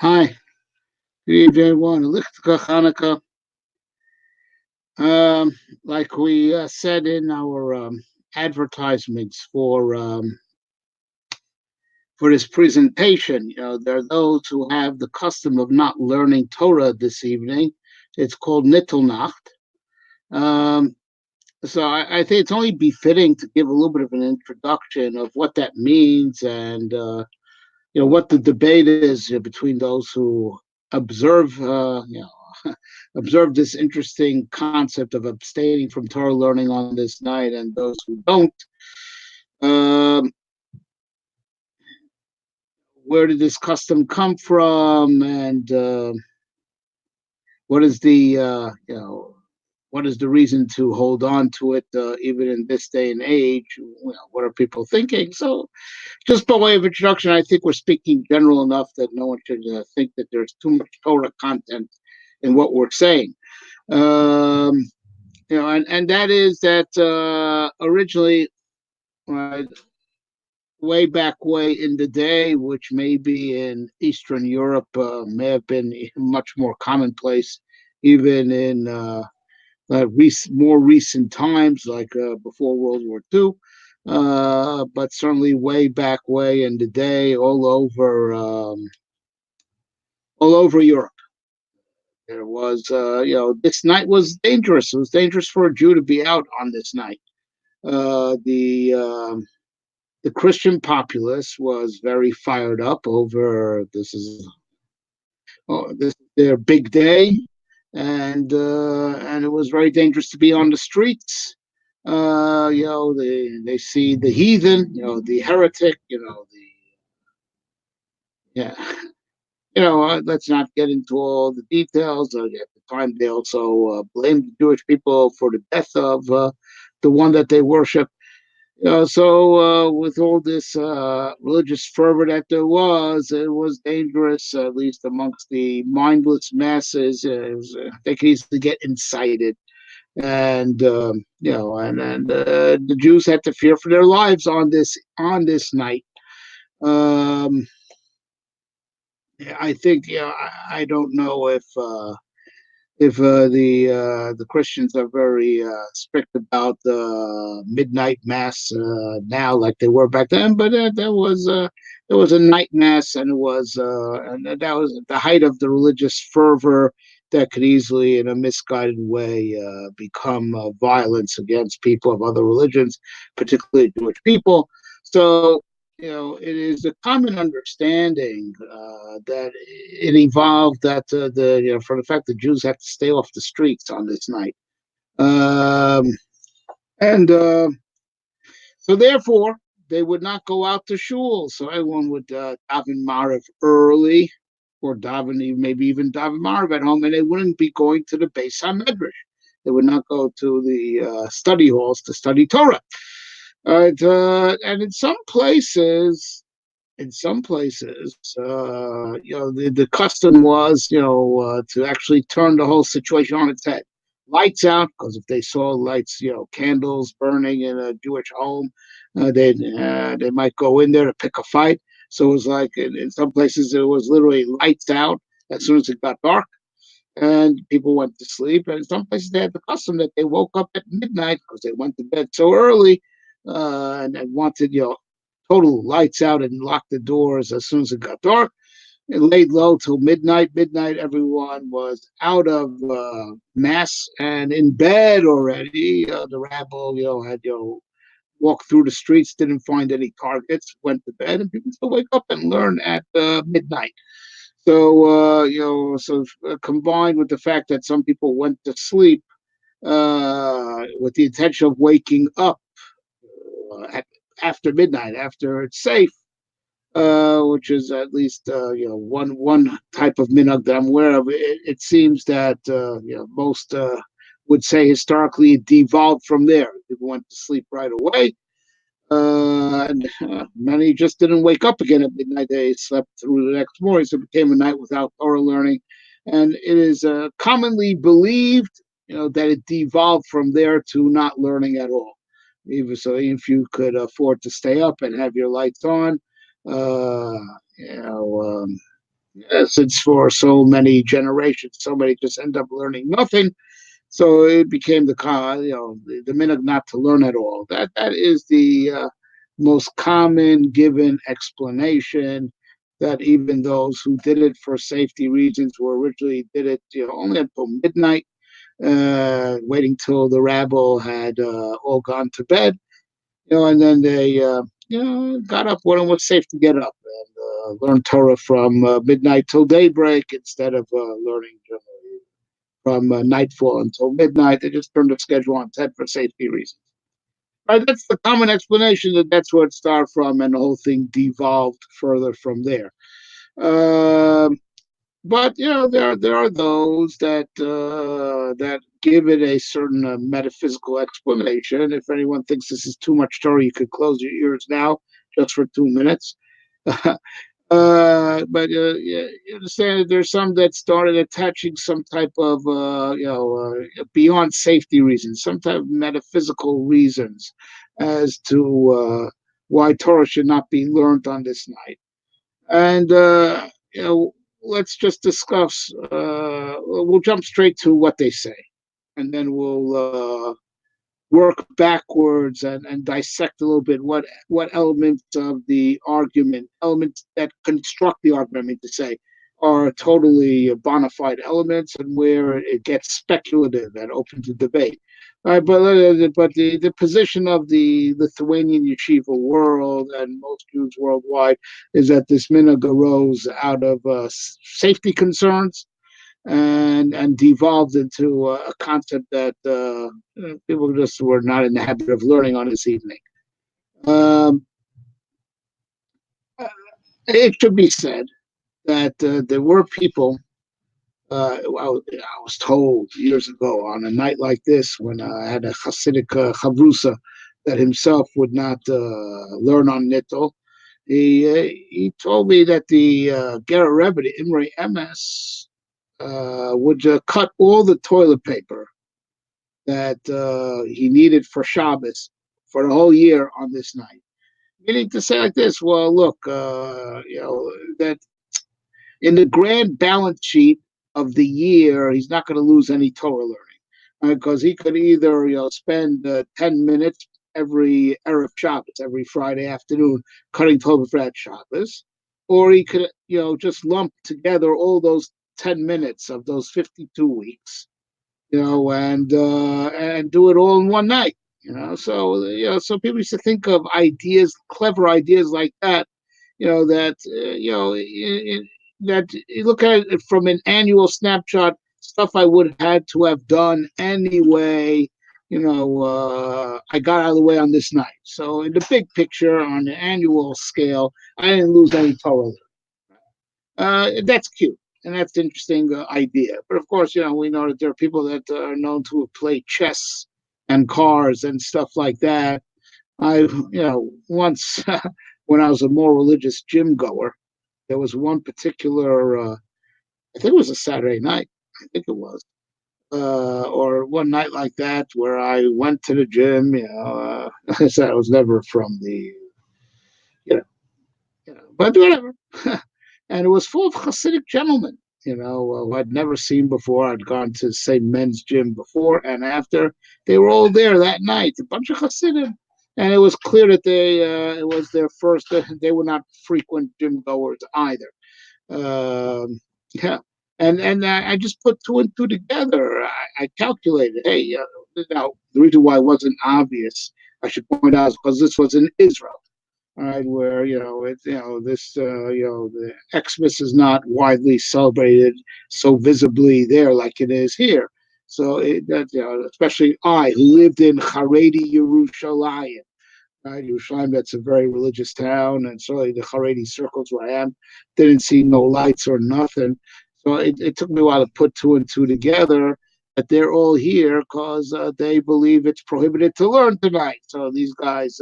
Hi, good evening, everyone. Lichtka Chanukah. Um, like we said in our advertisements for this presentation, there are those who have the custom of not learning Torah this evening. It's called Nittelnacht. Um, so I think it's only befitting to give a little bit of an introduction of what that means and what the debate is between those who observe observe this interesting concept of abstaining from Torah learning on this night and those who don't. um, where did this custom come from, and what is the what is the reason to hold on to it even in this day and age? What are people thinking? So just by way of introduction, I think we're speaking general enough that no one should think that there's too much Torah content in what we're saying. Um, and that is that originally, right, way back way in the day, which maybe in Eastern Europe may have been much more commonplace, even in more recent times, like before World War II. But certainly way in the day, all over Europe. There was, this night was dangerous. It was dangerous for a Jew to be out on this night. The Christian populace was very fired up over this their big day, and it was very dangerous to be on the streets. They see the heathen, the heretic, yeah. Let's not get into all the details. At the time, they also blamed the Jewish people for the death of the one that they worship. With all this religious fervor that there was, it was dangerous, at least amongst the mindless masses. They could easily get incited, and the Jews had to fear for their lives on this night. Um, I think, I don't know if the Christians are very strict about the midnight mass now, like they were back then, but there was a night mass, and that was at the height of the religious fervor that could easily, in a misguided way, become violence against people of other religions, particularly Jewish people. So it is a common understanding that it evolved that from the fact that Jews have to stay off the streets on this night, um, and so therefore they would not go out to shul. So everyone would daven Mariv early, or maybe even daven Mariv at home, and they wouldn't be going to the Beis Hamedrash. They would not go to the study halls to study Torah. And in some places, the custom was, to actually turn the whole situation on its head. Lights out, because if they saw lights, candles burning in a Jewish home, they might go in there to pick a fight. So it was like in some places it was literally lights out as soon as it got dark, and people went to sleep. And in some places they had the custom that they woke up at midnight because they went to bed so early, and wanted, total lights out and locked the doors as soon as it got dark. It laid low till midnight. Midnight, everyone was out of mass and in bed already. The rabble, had walked through the streets, didn't find any targets, went to bed, and people still wake up and learn at midnight. So combined with the fact that some people went to sleep with the intention of waking up after midnight, after it's safe, which is at least one type of minhag that I'm aware of. It seems that most would say historically it devolved from there. People went to sleep right away, and many just didn't wake up again at midnight. They slept through the next morning, so it became a night without Torah learning. And it is commonly believed, that it devolved from there to not learning at all. Even so, if you could afford to stay up and have your lights on, uh, you know, um, since for so many generations, so many just end up learning nothing. So it became the minhag not to learn at all. That is the most common given explanation. That even those who did it for safety reasons were originally did it only until midnight, waiting till the rabble had all gone to bed, and then they got up when it was safe to get up and learn Torah from midnight till daybreak instead of learning from nightfall until midnight. They just turned the schedule on 10 for safety reasons. Right, that's the common explanation that's where it started from, and the whole thing devolved further from there. Um, but there are those that give it a certain metaphysical explanation. If anyone thinks this is too much Torah, you could close your ears now just for 2 minutes. But you understand that there's some that started attaching some type of beyond safety reasons, some type of metaphysical reasons as to why Torah should not be learned on this night. And let's just discuss. We'll jump straight to what they say, and then we'll work backwards and dissect a little bit what elements of the argument, elements that construct the argument, I mean to say, are totally bona fide elements, and where it gets speculative and open to debate. All right, but the position of the Lithuanian yeshiva world and most Jews worldwide is that this minhag arose out of safety concerns and devolved into a concept that people just were not in the habit of learning on this evening. Um, it should be said that there were people. I was told years ago on a night like this when I had a Hasidic chavrusa that himself would not learn on Nittel. He told me that the Ger Rebbe, the Imre Emes, would cut all the toilet paper that he needed for Shabbos for the whole year on this night. Meaning to say like this, well, look, that in the grand balance sheet of the year, he's not going to lose any Torah learning because he could either, spend 10 minutes every Erev Shabbos, every Friday afternoon, cutting Torah for that Shabbos, or he could, just lump together all those 10 minutes of those 52 weeks, and do it all in one night, so people used to think of ideas, clever ideas like that, that, that you look at it from an annual snapshot, stuff I would have had to have done anyway, I got out of the way on this night. So in the big picture, on the annual scale, I didn't lose any Torah. That's cute. And that's an interesting idea. But of course, we know that there are people that are known to play chess and cards and stuff like that. Once when I was a more religious gym goer, there was one particular, I think it was a Saturday night, I think it was, or one night like that where I went to the gym. Like I said, I was never from the, but whatever. And it was full of Hasidic gentlemen, who I'd never seen before. I'd gone to the same men's gym before and after. They were all there that night, a bunch of Hasidim. And it was clear that it was their first, they were not frequent gym goers either. Yeah. And I just put two and two together. I calculated, hey, now the reason why it wasn't obvious, I should point out, is because this was in Israel. All right, where the Xmas is not widely celebrated so visibly there like it is here. So especially I, who lived in Haredi Yerushalayim, right? Yerushalayim, that's a very religious town, and certainly the Haredi circles where I am didn't see no lights or nothing. So it took me a while to put two and two together. That they're all here because they believe it's prohibited to learn tonight. So these guys.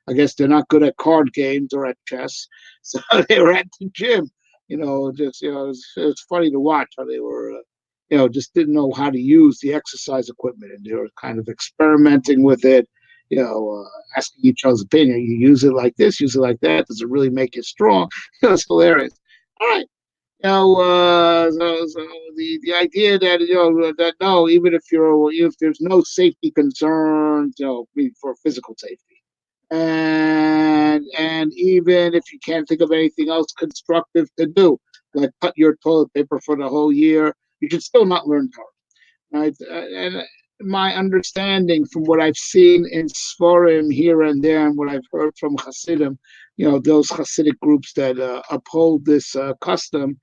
I guess they're not good at card games or at chess, so they were at the gym. It's funny to watch how they were, just didn't know how to use the exercise equipment, and they were kind of experimenting with it. Asking each other's opinion. You use it like this, use it like that. Does it really make you strong? It's hilarious. All right, So the idea that that no, even if there's no safety concerns, for physical safety, and even if you can't think of anything else constructive to do, like cut your toilet paper for the whole year, you should still not learn Torah, right? And my understanding from what I've seen in Sforim here and there, and what I've heard from Hasidim, those Hasidic groups that uphold this custom,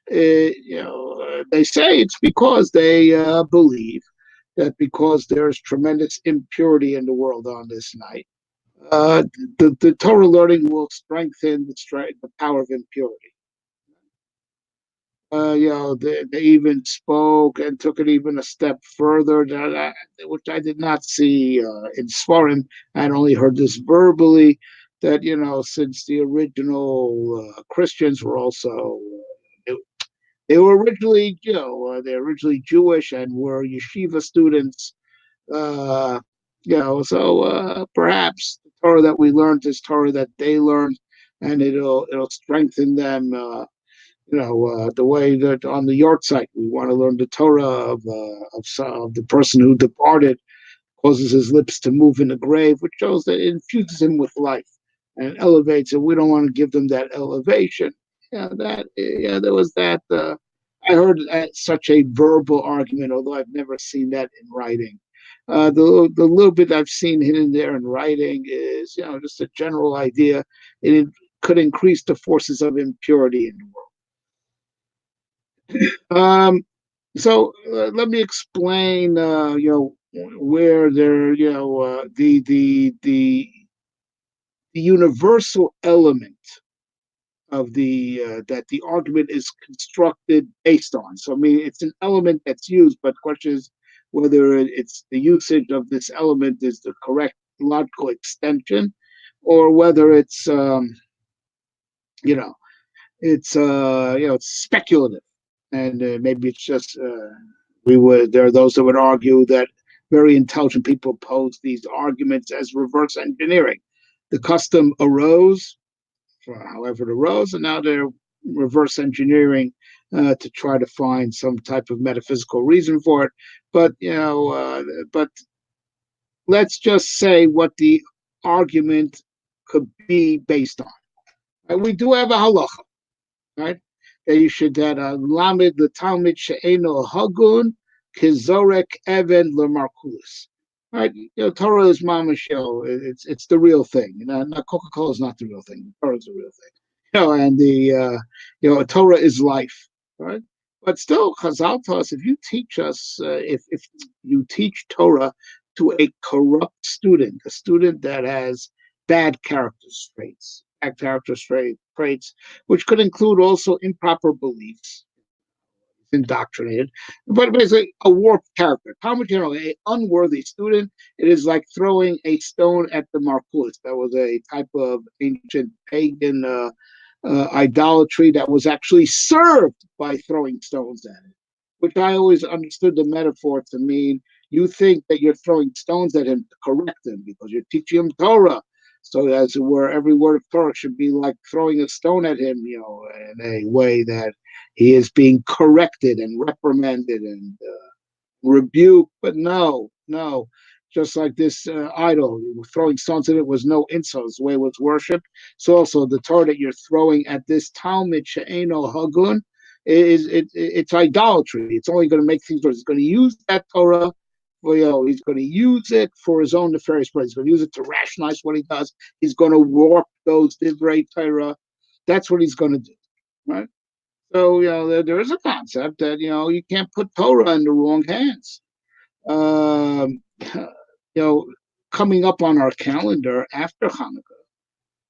they say it's because they believe that because there's tremendous impurity in the world on this night, uh, the Torah learning will strengthen the power of impurity. They even spoke and took it even a step further, which I did not see in Svarim. I'd only heard this verbally, that, since the original Christians were also, they were originally, they're originally Jewish and were yeshiva students. Uh, perhaps the Torah that we learned is Torah that they learned, and it'll strengthen them. The way that on the yard site we want to learn the Torah of the person who departed, causes his lips to move in the grave, which shows that it infuses him with life and elevates it. We don't want to give them that elevation. There was that. I heard such a verbal argument, although I've never seen that in writing. The little bit I've seen hidden there in writing is, just a general idea. It could increase the forces of impurity in the world. Let me explain, where there, the universal element of the that the argument is constructed based on. So I mean, it's an element that's used, but the question is whether it's the usage of this element is the correct logical extension, or whether it's you know it's speculative, and maybe it's just there are those that would argue that very intelligent people pose these arguments as reverse engineering. The custom arose for however it arose, and now they're reverse engineering to try to find some type of metaphysical reason for it. But let's just say what the argument could be based on. Right? We do have a halacha, right? That you should that lamed the Talmud she'eno hagun kizorek even lemarkulis. Right? Torah is mamash. It's the real thing. Not Coca-Cola is not the real thing. Torah is the real thing. And the Torah is life, right? But still, Chazal tells us, if you teach us, if you teach Torah to a corrupt student, a student that has bad traits, which could include also improper beliefs, indoctrinated, but basically a warped character. Talmud, an unworthy student, it is like throwing a stone at the Markulis. That was a type of ancient pagan idolatry that was actually served by throwing stones at it, which I always understood the metaphor to mean you think that you're throwing stones at him to correct him because you're teaching him Torah. So as it were, every word of Torah should be like throwing a stone at him, in a way that he is being corrected and reprimanded and rebuked. But no, no. Just like this idol, throwing stones at it was no insult. It's the way it was worshipped. So also the Torah that you're throwing at this Talmud She'eno Hagun it's idolatry. It's only going to make things worse. He's going to use that Torah. He's going to use it for his own nefarious purpose. He's going to use it to rationalize what he does. He's going to warp those divrei Torah. That's what he's going to do, right? So there is a concept that you can't put Torah in the wrong hands. Um, Coming up on our calendar after Hanukkah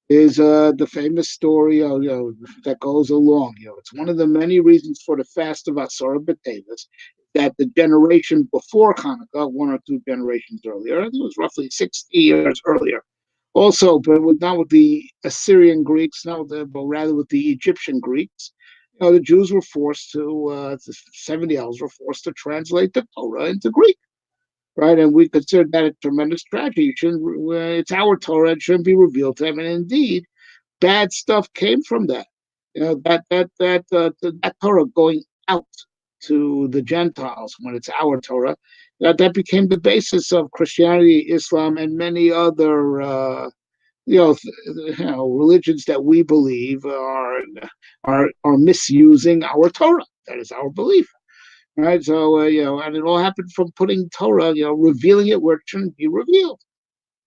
is the famous story that goes along. It's one of the many reasons for the fast of Asara B'Teves that the generation before Hanukkah, one or two generations earlier, I think it was roughly 60 years earlier, also, but not with the Assyrian Greeks, but rather with the Egyptian Greeks. The Jews were forced the 70 elders were forced to translate the Torah into Greek, right? And we consider that a tremendous tragedy. It's our Torah; it shouldn't be revealed to them. And indeed, bad stuff came from that. that Torah going out to the Gentiles when it's our Torah, that became the basis of Christianity, Islam, and many other religions that we believe are misusing our Torah. That is our belief, right? So and it all happened from putting Torah, revealing it where it shouldn't be revealed,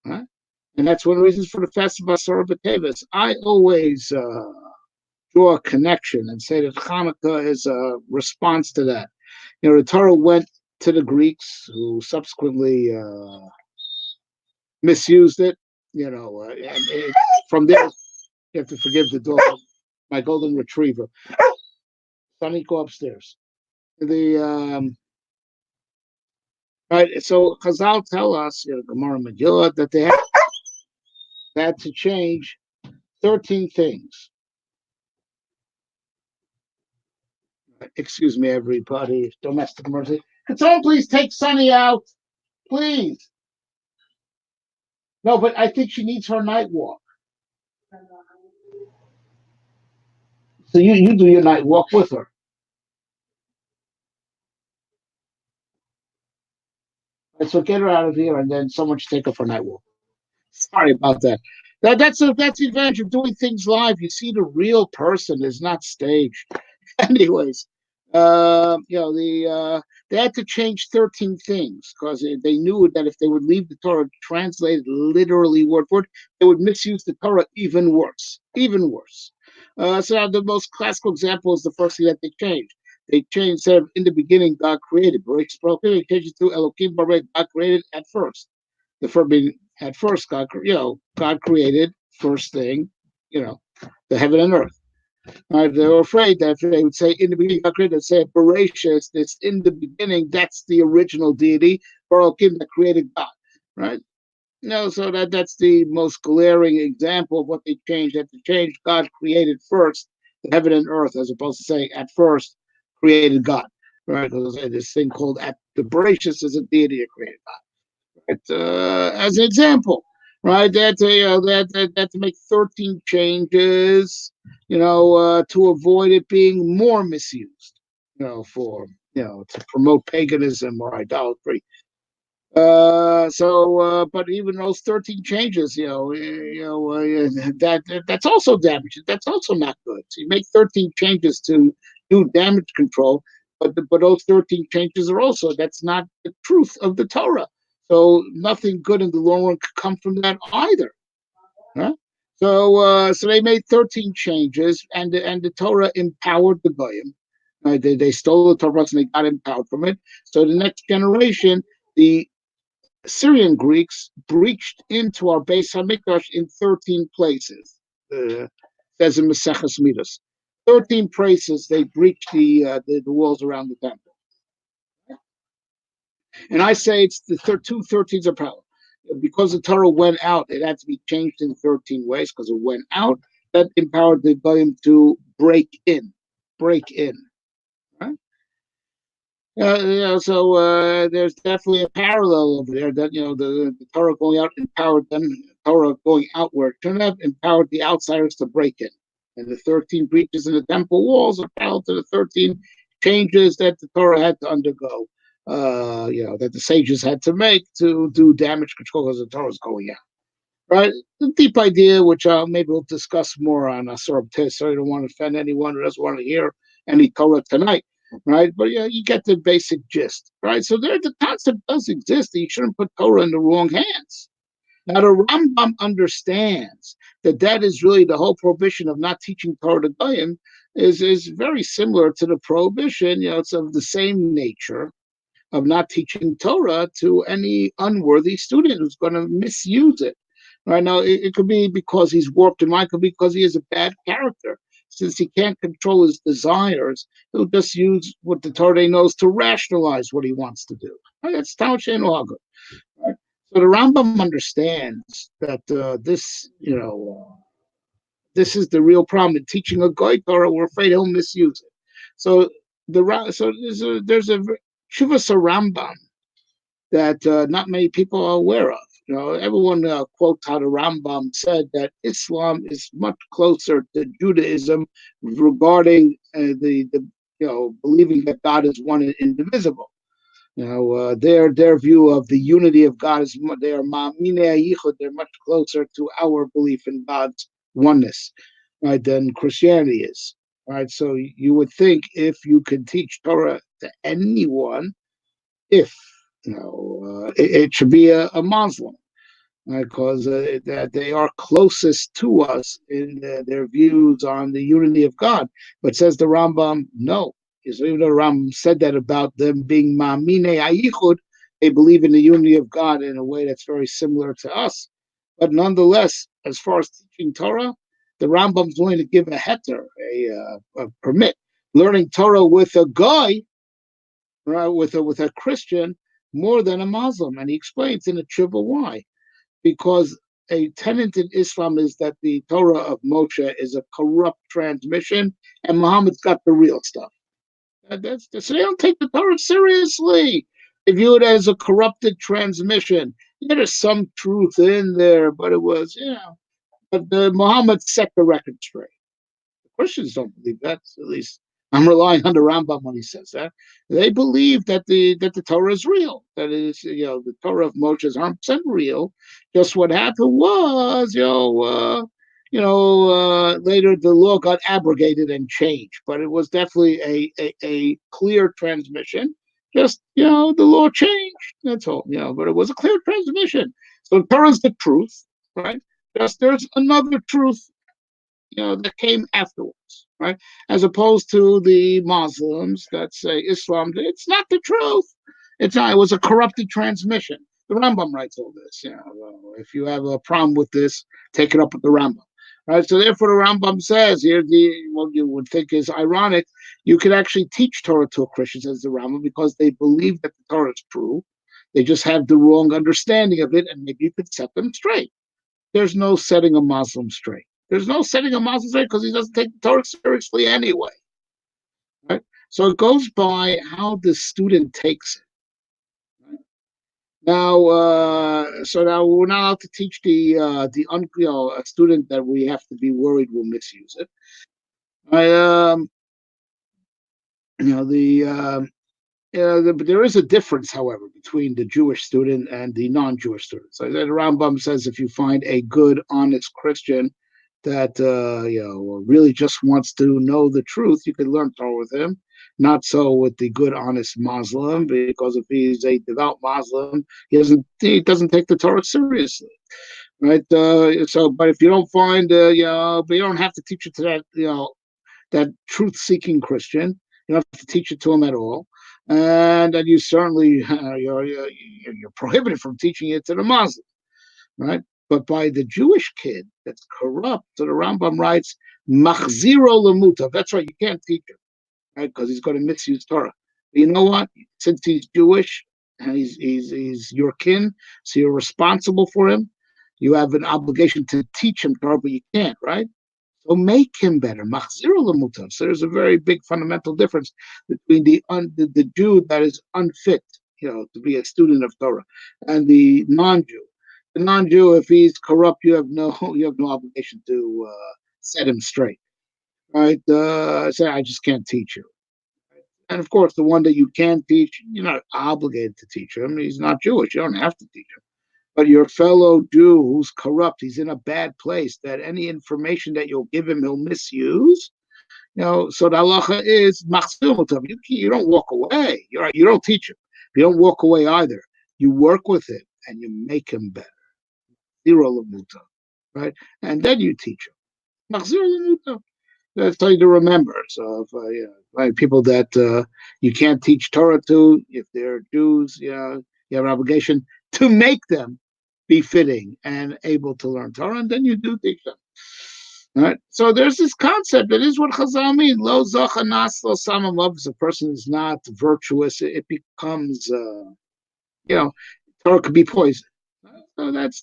right? And that's one of the reasons for the fast of Asar B'Teves. I always draw a connection and say that Chanukah is a response to that. The Torah went to the Greeks, who subsequently misused it. From there, you have to forgive the dog, my golden retriever. Sonny, go upstairs. Right. So Chazal tell us, Gemara Megillah, that they had to change 13 things. Excuse me, everybody. Domestic emergency. Can someone please take Sonny out? Please. No, but I think she needs her night walk. So you do your night walk with her. Right, so get her out of here, and then someone should take her for a night walk. Sorry about that. That's the advantage of doing things live. You see the real person is not staged. Anyways, they had to change 13 things because they knew that if they would leave the Torah translated literally word for word, they would misuse the Torah even worse, even worse. So the most classical example is the first thing that they changed. They changed, instead of in the beginning, God created. They changed it to Elohim Barek, God created at first. The first being at first, God created first thing, the heaven and earth. They were afraid that if they would say in the beginning, God created, they'd say Bereshis, this in the beginning, that's the original deity, Baruchim that created God, right? So that's the most glaring example of what they changed. That they changed, God created first the heaven and earth, as opposed to saying at first created God, right? Because this thing called at the Bereshis is a deity that created God. Right? As an example, right? That to make 13 changes, to avoid it being more misused, to promote paganism or idolatry. But even those 13 changes, that's also damaging. That's also not good. So you make 13 changes to do damage control, but those 13 changes are also, that's not the truth of the Torah. So nothing good in the long run could come from that either. Huh? So they made 13 changes, and the Torah empowered the Goyim. They stole the Torah and they got empowered from it. So the next generation, the Syrian Greeks breached into our Beis Hamikdash in 13 places. Says in Maseches Midas, 13 places they breached the walls around the temple. And I say it's the two 13s are parallel. Because the Torah went out, it had to be changed in 13 ways because it went out. That empowered the Goyim to break in. Right? So there's definitely a parallel over there that the Torah going out empowered them. Torah going outward turned out empowered the outsiders to break in, and the 13 breaches in the temple walls are parallel to the 13 changes that the Torah had to undergo. That the sages had to make to do damage control as the Torah is going out. Right, the deep idea, which maybe we'll discuss more on Asar B'Teves. So I don't want to offend anyone who doesn't want to hear any Torah tonight. Right, but you get the basic gist, right? So the concept does exist that you shouldn't put Torah in the wrong hands. Now the Rambam understands that is really the whole prohibition of not teaching Torah to Goyim is very similar to the prohibition. It's of the same nature of not teaching Torah to any unworthy student who's going to misuse it. Right now, it could be because he's warped in mind, it could be because he is a bad character. Since he can't control his desires, he'll just use what the Torah knows to rationalize what he wants to do. Right? That's Tal Sheinu Haga. Right? So the Rambam understands that this is the real problem. In teaching a Goy Torah, we're afraid he'll misuse it. So there's a Shuvas Rambam that not many people are aware of. everyone quotes how the Rambam said that Islam is much closer to Judaism regarding the believing that God is one and indivisible. Their view of the unity of God is they are ma'amine yichud. They're much closer to our belief in God's oneness, right, than Christianity is. Right, so you would think if you could teach Torah to anyone, if it should be a Muslim, because that they are closest to us in their views on the unity of God. But says the Rambam, no. So even though the Rambam said that about them being ma'amine ayichud, they believe in the unity of God in a way that's very similar to us. But nonetheless, as far as teaching Torah, the Rambam's willing to give a heter, a permit, learning Torah with a guy, right, with a Christian, more than a Muslim. And he explains in a Tshuva why. Because a tenet in Islam is that the Torah of Moshe is a corrupt transmission, and Muhammad's got the real stuff. So they don't take the Torah seriously. They view it as a corrupted transmission. Yeah, there's some truth in there, but it was, but Muhammad set the record straight. Christians don't believe that. At least I'm relying on the Rambam when he says that. They believe that the Torah is real. That is, the Torah of Moshe is 100% real. Just what happened was, later the law got abrogated and changed, but it was definitely a clear transmission. Just the law changed. That's all. But it was a clear transmission. So the Torah is the truth, right? Just there's another truth that came afterwards, right? As opposed to the Muslims that say Islam, it's not the truth. It's not. It was a corrupted transmission. The Rambam writes all this. If you have a problem with this, take it up with the Rambam. Right. So therefore, the Rambam says here, what you would think is ironic, you could actually teach Torah to a Christian, says the Rambam, because they believe that the Torah is true. They just have the wrong understanding of it, and maybe you could set them straight. There's no setting a Muslim straight. There's no setting a Muslim straight because he doesn't take the Torah seriously anyway. Right? So it goes by how the student takes it. Right? Now, so now we're not allowed to teach a student that we have to be worried will misuse it. But there is a difference, however, between the Jewish student and the non-Jewish student. So the Rambam says if you find a good, honest Christian that really just wants to know the truth, you could learn Torah with him. Not so with the good, honest Muslim, because if he's a devout Muslim, he doesn't take the Torah seriously, right? But if you don't find, but you don't have to teach it to that truth-seeking Christian. You don't have to teach it to him at all, and you certainly you're prohibited from teaching it to the Muslim, right? But by the Jewish kid that's corrupt, so the Rambam writes, Machziro lemutav. That's right, you can't teach him, right? Because he's going to misuse Torah. But you know what? Since he's Jewish and he's your kin, so you're responsible for him. You have an obligation to teach him Torah, but you can't, right? So make him better. Machziro lemutav. So there's a very big fundamental difference between the Jew that is unfit, to be a student of Torah, and the non-Jew. The non-Jew, if he's corrupt, you have no obligation to set him straight, right? Say, I just can't teach you. And of course, the one that you can teach, you're not obligated to teach him. He's not Jewish. You don't have to teach him. But your fellow Jew who's corrupt, he's in a bad place, that any information that you'll give him, he'll misuse. So the halacha is machzir. You don't walk away. You're right. You don't teach him. You don't walk away either. You work with him and you make him better. Zero lamuta, right? And then you teach them. Machzir lamuta. That's how you remember. So, people that you can't teach Torah to, if they're Jews, you have an obligation to make them be fitting and able to learn Torah, and then you do teach them. All right. So there's this concept. That is what Chazal mean. Lo zacha nas lo samamav. If a person is not virtuous, it becomes, Torah could be poison. So that's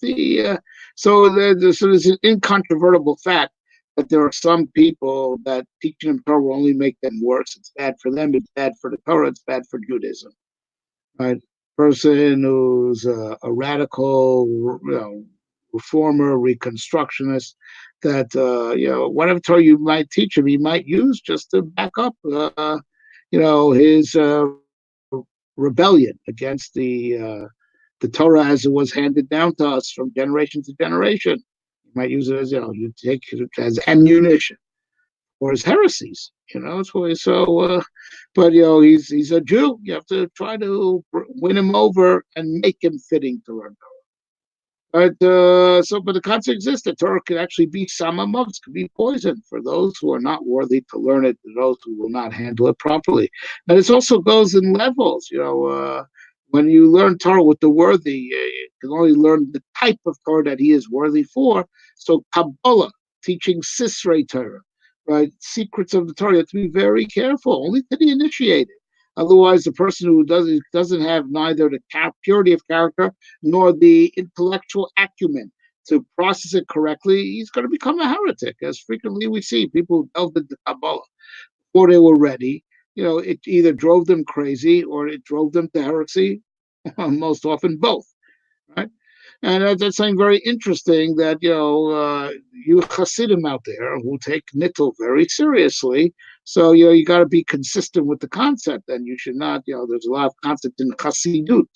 so there's an incontrovertible fact that there are some people that teaching them Torah will only make them worse. It's bad for them. It's bad for the Torah. It's bad for Judaism, right? person who's a radical, reformer, reconstructionist, that whatever Torah you might teach him, he might use just to back up, his rebellion against the Torah as it was handed down to us from generation to generation. You might use it as you take it as ammunition or as heresies. But he's a Jew. You have to try to win him over and make him fitting to learn Torah. But the concept exists that Torah could actually be samamavs, could be poison for those who are not worthy to learn it, those who will not handle it properly. And it also goes in levels. When you learn Torah with the worthy, you can only learn the type of Torah that he is worthy for. So Kabbalah, teaching Sisrei Torah, right? Secrets of the Torah, you have to be very careful, only to the initiated. Otherwise, the person who doesn't have neither the purity of character nor the intellectual acumen to process it correctly, he's going to become a heretic. As frequently we see people who delved into Kabbalah before they were ready, it either drove them crazy or it drove them to heresy, most often both, right? And that's something very interesting that, you Hasidim out there who take Nittel very seriously. So, you got to be consistent with the concept, and you should not, there's a lot of concept in Hasidut,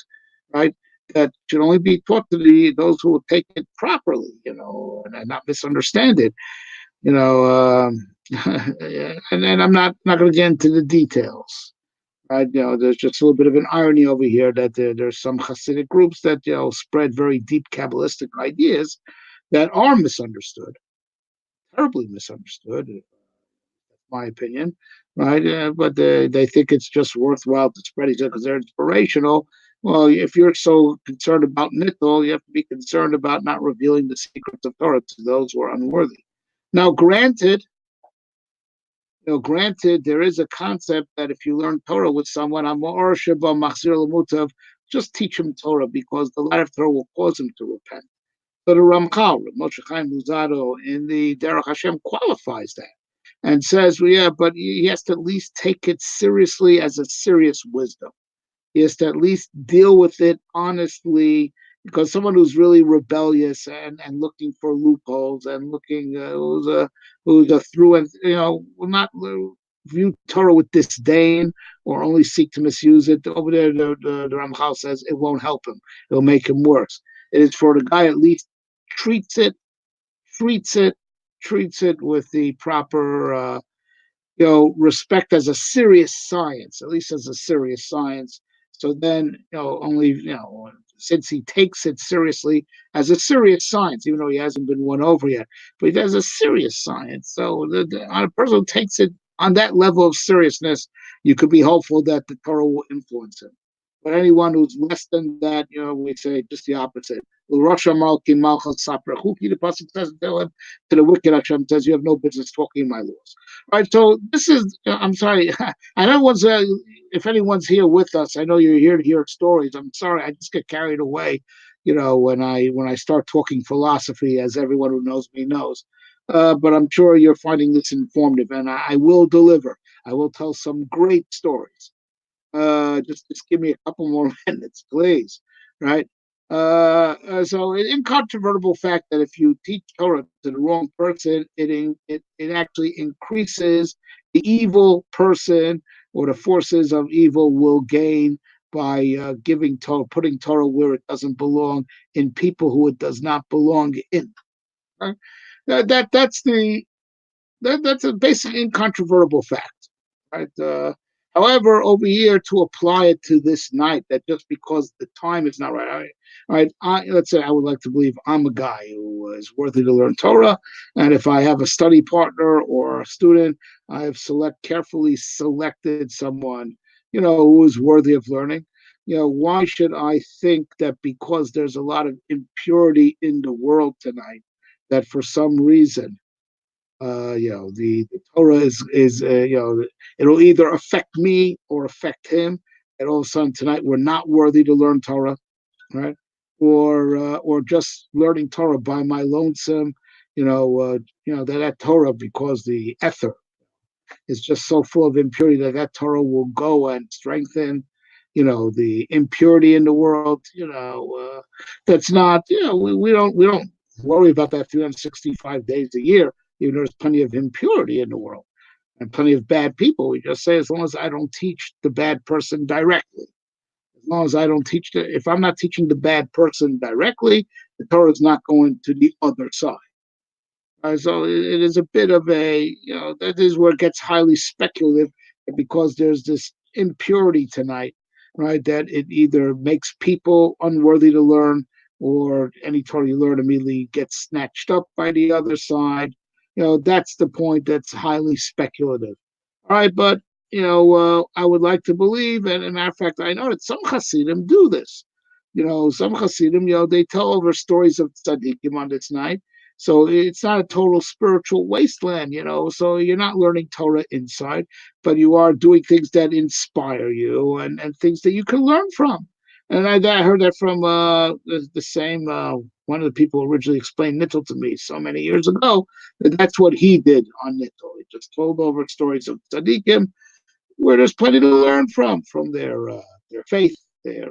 right? That should only be taught to those who will take it properly, and not misunderstand it, and I'm not going to get into the details. Right, there's just a little bit of an irony over here that there's some Hasidic groups that spread very deep Kabbalistic ideas that are misunderstood, terribly misunderstood, my opinion, right? But they think it's just worthwhile to spread it because they're inspirational. Well, if you're so concerned about Nittel, you have to be concerned about not revealing the secrets of Torah to those who are unworthy. Now, granted, there is a concept that if you learn Torah with someone, just teach him Torah because the light of Torah will cause him to repent. So the Ramchal, Moshe Chaim Luzzatto, in the Derech Hashem qualifies that and says, well, yeah, but he has to at least take it seriously as a serious wisdom. He has to at least deal with it honestly, because someone who's really rebellious and looking for loopholes and looking who's a through and will not view Torah with disdain or only seek to misuse it. Over there, the Ramchal says it won't help him; it'll make him worse. It is for the guy at least treats it, treats it, treats it with the proper respect as a serious science, at least as a serious science. So then, only, since he takes it seriously as a serious science, even though he hasn't been won over yet, but he does a serious science. So on a person who takes it on that level of seriousness, you could be hopeful that the Torah will influence him. But anyone who's less than that, we say just the opposite. The Pasuk says to the wicked, Hashem says, you have no business talking my laws. All right, so this is, I'm sorry, I know if anyone's here with us, I know you're here to hear stories. I'm sorry, I just get carried away, when I start talking philosophy, as everyone who knows me knows. But I'm sure you're finding this informative, and I will deliver. I will tell some great stories. Just give me a couple more minutes, please. Right? So an incontrovertible fact that if you teach Torah to the wrong person, it actually increases the evil person, or the forces of evil will gain by giving Torah, putting Torah where it doesn't belong, in people who it does not belong in. Right? That's a basic incontrovertible fact. Right? However, over here, to apply it to this night, that just because the time is not right, let's say I would like to believe I'm a guy who is worthy to learn Torah, and if I have a study partner or a student, I have carefully selected someone, who is worthy of learning. Why should I think that because there's a lot of impurity in the world tonight, that for some reason the Torah is it'll either affect me or affect him, and all of a sudden tonight we're not worthy to learn Torah, right? Or just learning Torah by my lonesome, that Torah, because the ether is just so full of impurity, that Torah will go and strengthen the impurity in the world. That's not. We don't worry about that 365 days a year. Even there's plenty of impurity in the world and plenty of bad people. We just say, as long as I don't teach the bad person directly, as long as I don't if I'm not teaching the bad person directly, the Torah is not going to the other side. So it is a bit of that is where it gets highly speculative because there's this impurity tonight, right? That it either makes people unworthy to learn or any Torah you learn immediately gets snatched up by the other side. That's the point that's highly speculative. All right, but I would like to believe, and as a matter of fact, I know that some Hasidim do this. Some Hasidim, they tell over stories of tzaddikim on this night, so it's not a total spiritual wasteland. So you're not learning Torah inside, but you are doing things that inspire you and things that you can learn from. And I heard that from the same one of the people who originally explained Nittel to me so many years ago. That's what he did on Nittel. He just told over stories of tzaddikim where there's plenty to learn from their faith, their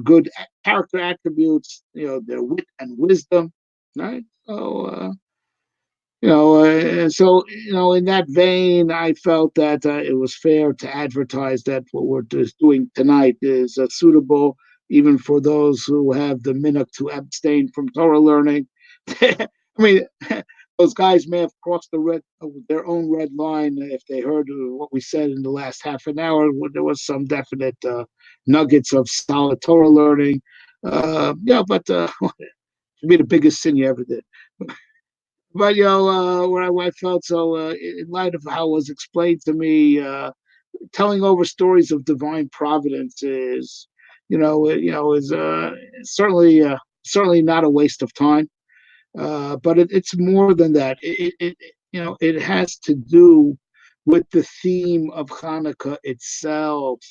good character attributes, their wit and wisdom, right? In that vein, I felt that it was fair to advertise that what we're just doing tonight is suitable even for those who have the minhag to abstain from Torah learning. I mean, those guys may have crossed their own red line if they heard what we said in the last half an hour. There was some definite nuggets of solid Torah learning. But to be the biggest sin you ever did. But where I felt so in light of how it was explained to me, telling over stories of divine providence is certainly not a waste of time. But it's more than that. It has to do with the theme of Chanukah itself,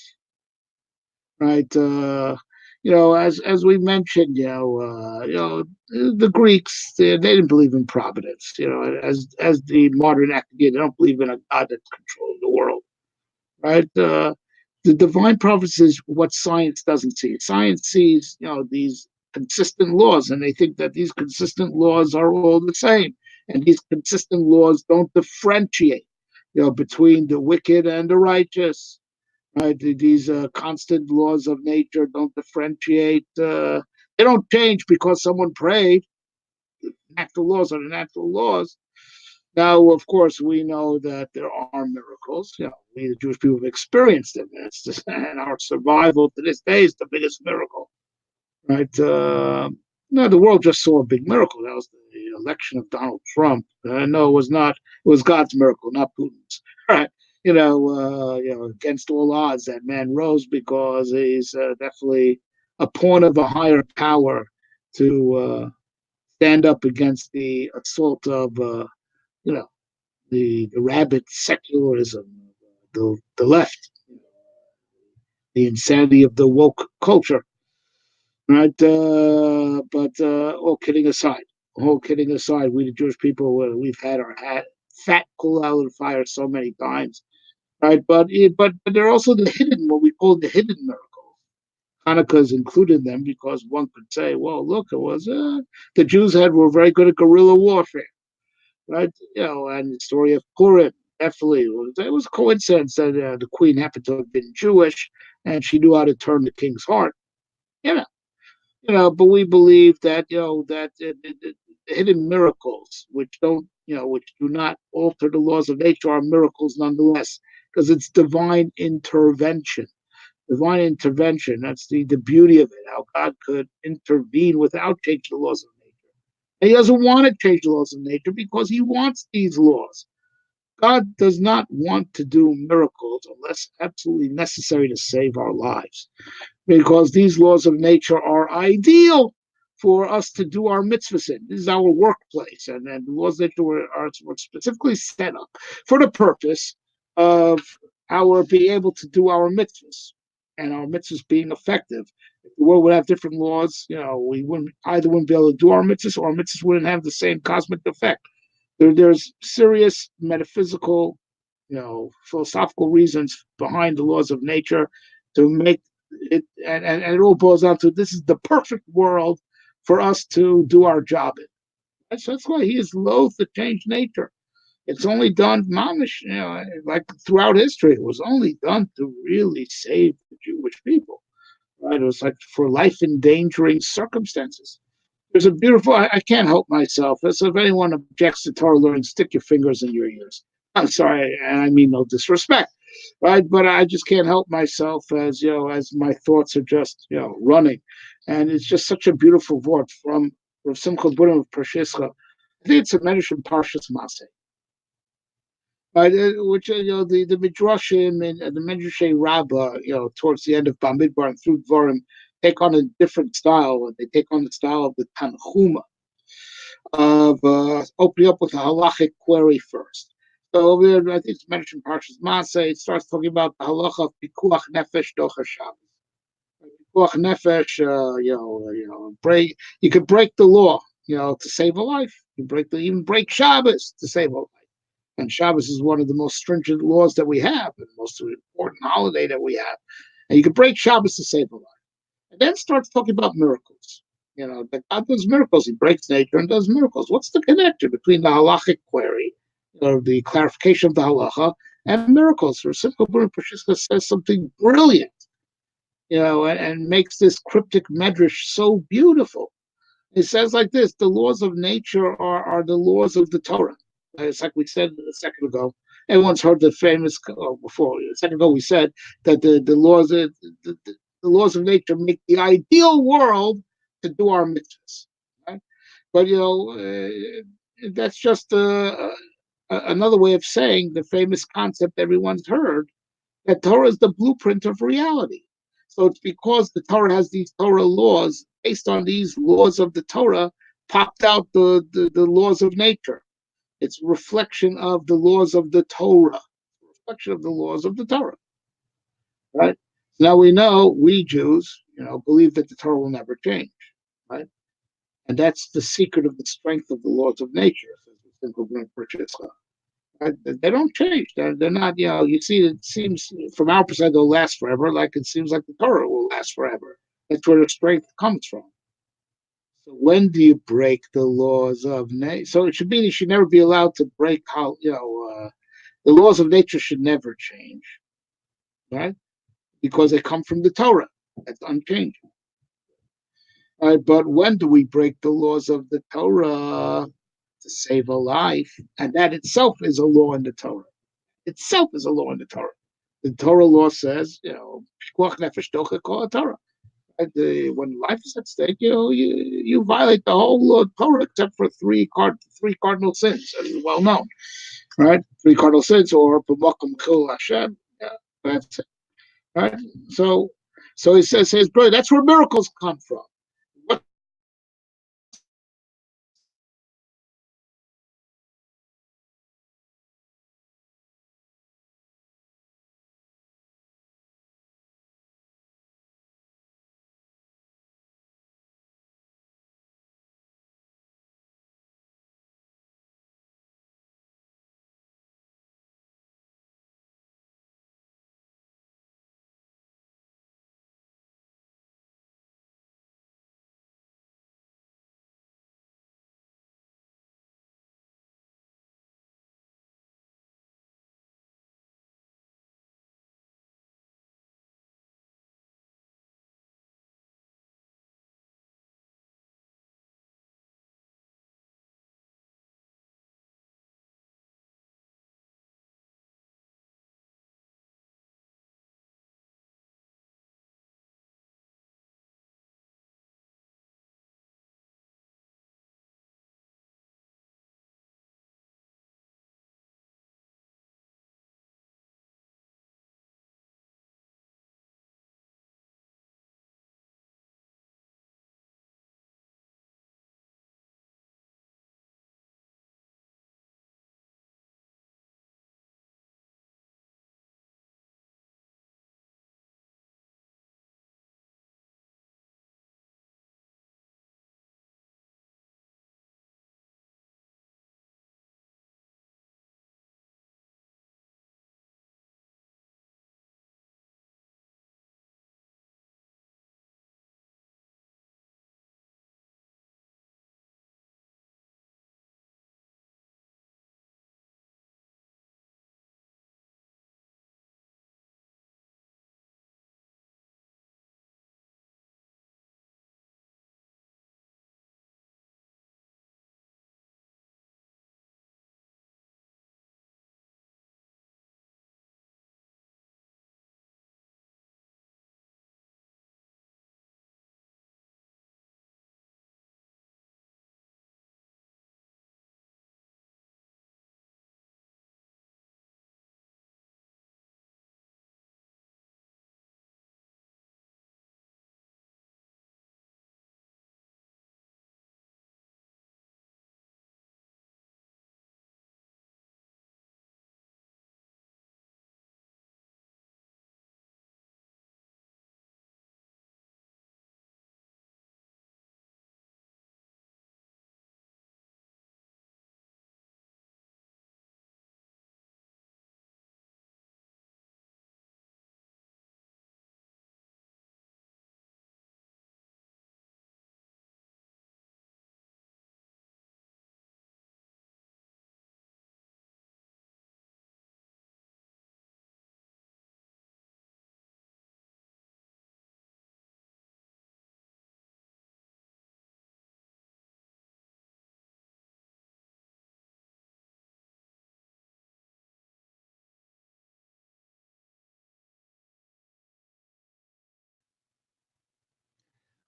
right? As we mentioned, the Greeks they didn't believe in providence. As the modern academia, they don't believe in a God that controls the world, right? The divine providence is what science doesn't see. Science sees, these consistent laws, and they think that these consistent laws are all the same, and these consistent laws don't differentiate, between the wicked and the righteous. Right? These constant laws of nature don't differentiate. They don't change because someone prayed. Natural laws are the natural laws. Now, of course, we know that there are miracles. We, the Jewish people, have experienced them. And our survival to this day is the biggest miracle, right? No, the world just saw a big miracle. That was the election of Donald Trump. No, it was not. It was God's miracle, not Putin's. Right? Against all odds, that man rose because he's definitely a pawn of a higher power to stand up against the assault of, the rabid secularism, the left, the insanity of the woke culture, right? But all kidding aside, we the Jewish people, we've had our fat coal out of the fire so many times, right? But there are also the hidden, what we call the hidden miracles. Hanukkah is included in them because one could say, well, look, it was the Jews were very good at guerrilla warfare, right? And the story of Purim, definitely, it was a coincidence that the queen happened to have been Jewish and she knew how to turn the king's heart. You know, but we believe that that the hidden miracles, which do not alter the laws of nature, are miracles nonetheless, because it's divine intervention. Divine intervention. That's the beauty of it. How God could intervene without changing the laws of nature. And He doesn't want to change the laws of nature because He wants these laws. God does not want to do miracles unless absolutely necessary to save our lives, because these laws of nature are ideal for us to do our mitzvahs in. This is our workplace, and the laws of nature were specifically set up for the purpose of our being able to do our mitzvahs and our mitzvahs being effective. If the world would have different laws, we wouldn't be able to do our mitzvahs, or our mitzvahs wouldn't have the same cosmic effect. There's serious metaphysical, philosophical reasons behind the laws of nature. to make it, and it all boils down to this is the perfect world for us to do our job in. That's why he is loath to change nature. It's only done, mamish, like throughout history, it was only done to really save the Jewish people. Right? It was like for life endangering circumstances. There's a beautiful, I can't help myself. So if anyone objects to Torah learning, stick your fingers in your ears. I'm sorry, and I mean no disrespect, right? But I just can't help myself as, as my thoughts are just, running. And it's just such a beautiful word from Simcha Burim of Pershischa. I think it's a Medrash in Parshas Maseh. Which the midrashim and the midrashay rabbah, towards the end of Bamidbar and through Dvarim, take on a different style. They take on the style of the Tanchuma, of opening up with a halachic query first. So over there, I think it's mentioned Parshas Maseh. It starts talking about the halacha of pikuach nefesh docha Shabbos. Pikuach nefesh, break. You could break the law, to save a life. You even break Shabbos to save a life. And Shabbos is one of the most stringent laws that we have, and the most important holiday that we have. And you can break Shabbos to save a life. And then starts talking about miracles. That God does miracles. He breaks nature and does miracles. What's the connection between the halachic query, the clarification of the halacha, and miracles? Or Simcha Burim Pershischa says something brilliant, and makes this cryptic medrash so beautiful. It says like this: the laws of nature are the laws of the Torah. It's like we said a second ago. Everyone's heard the famous before. A second ago, we said that the laws of the laws of nature make the ideal world to do our mitzvahs. Right? But that's just another way of saying the famous concept everyone's heard, that Torah is the blueprint of reality. So it's because the Torah has these Torah laws, based on these laws of the Torah, popped out the laws of nature. It's a reflection of the laws of the Torah, reflection of the laws of the Torah, right? Now we know, we Jews, believe that the Torah will never change, right? And that's the secret of the strength of the laws of nature, says the right? They don't change. They're not, you see, it seems from our perspective, they'll last forever, like it seems like the Torah will last forever. That's where the strength comes from. So when do you break the laws of nature? So it should be, you should never be allowed to break how, the laws of nature should never change, right? Because they come from the Torah. That's unchanging. Right? But when do we break the laws of the Torah to save a life? And that itself is a law in the Torah. Itself is a law in the Torah. The Torah law says, pikuach nefesh docha kol Torah. When life is at stake, you violate the whole law of Torah except for three cardinal sins, as is well known, right? Three cardinal sins, or b'makom chil Hashem. Yeah, that's it, right? So he says, bro, that's where miracles come from.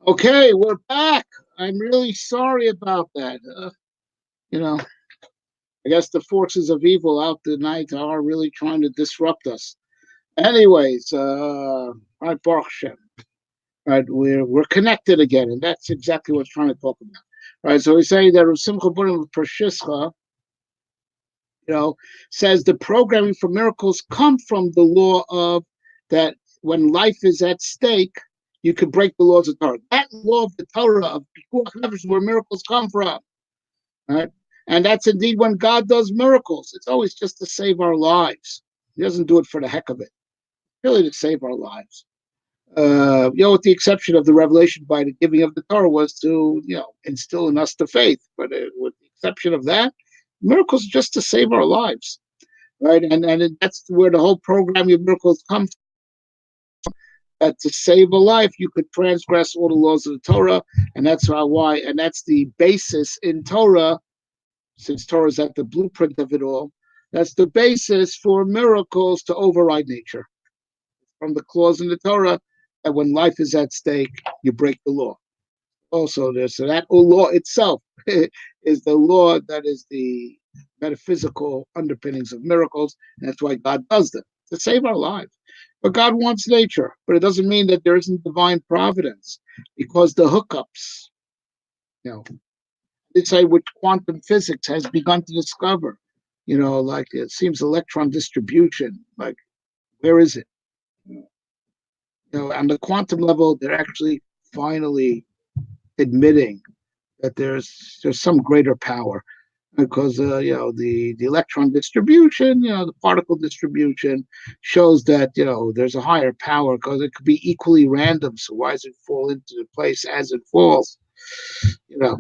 Okay, we're back. I'm really sorry about that. You know, I guess the forces of evil out tonight are really trying to disrupt us. Anyways, right, Baruch Hashem. Right, we're connected again, and that's exactly what we're trying to talk about. Right, so we say that Rav Simcha Bunim Pershischa, says the programming for miracles come from the law of that when life is at stake, you could break the laws of Torah. That law of the Torah of Pikuach Nefesh, where miracles come from. Right? And that's indeed when God does miracles. It's always just to save our lives. He doesn't do it for the heck of it, really to save our lives. With the exception of the revelation by the giving of the Torah was to, instill in us the faith. But with the exception of that, miracles are just to save our lives, right? And that's where the whole programming of miracles comes from. That to save a life, you could transgress all the laws of the Torah, and that's why, and that's the basis in Torah, since Torah is at the blueprint of it all. That's the basis for miracles to override nature. From the clause in the Torah that when life is at stake, you break the law. Also, so that law itself is the law that is the metaphysical underpinnings of miracles, and that's why God does them to save our lives. But God wants nature, but it doesn't mean that there isn't divine providence, because the hookups, it's which quantum physics has begun to discover, like it seems electron distribution, like where is it? On the quantum level, they're actually finally admitting that there's some greater power because the electron distribution, the particle distribution shows that there's a higher power because it could be equally random. So why does it fall into the place as it falls? You know,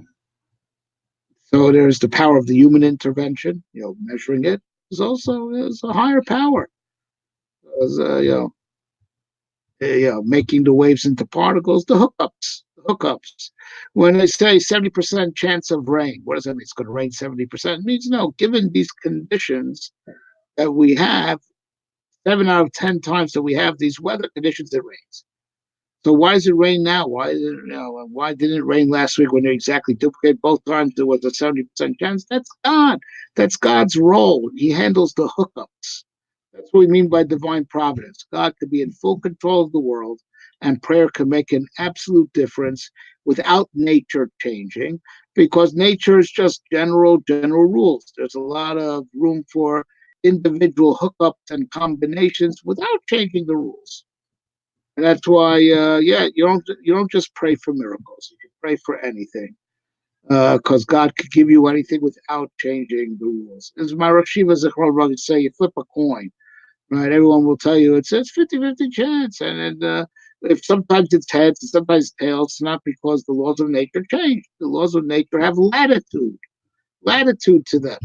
so there's the power of the human intervention. Measuring it is also is a higher power. Because, making the waves into particles, the hookups. The hookups. When they say 70% chance of rain, what does that mean? It's going to rain 70%. It means no, given these conditions that we have, 7 out of 10 times that we have these weather conditions, it rains. So why does it rain now? Why didn't it rain last week when they exactly duplicate both times? There was a 70% chance. That's God. That's God's role. He handles the hookups. That's what we mean by divine providence. God could be in full control of the world, and prayer can make an absolute difference without nature changing, because nature is just general rules. There's a lot of room for individual hookups and combinations without changing the rules. And that's why, you don't just pray for miracles. You can pray for anything, because God could give you anything without changing the rules. As my Rosh Shiva Zichron brother say, you flip a coin, right? Everyone will tell you it's 50-50 chance, and if sometimes it's heads and sometimes tails, it's not because the laws of nature change. The laws of nature have latitude to them.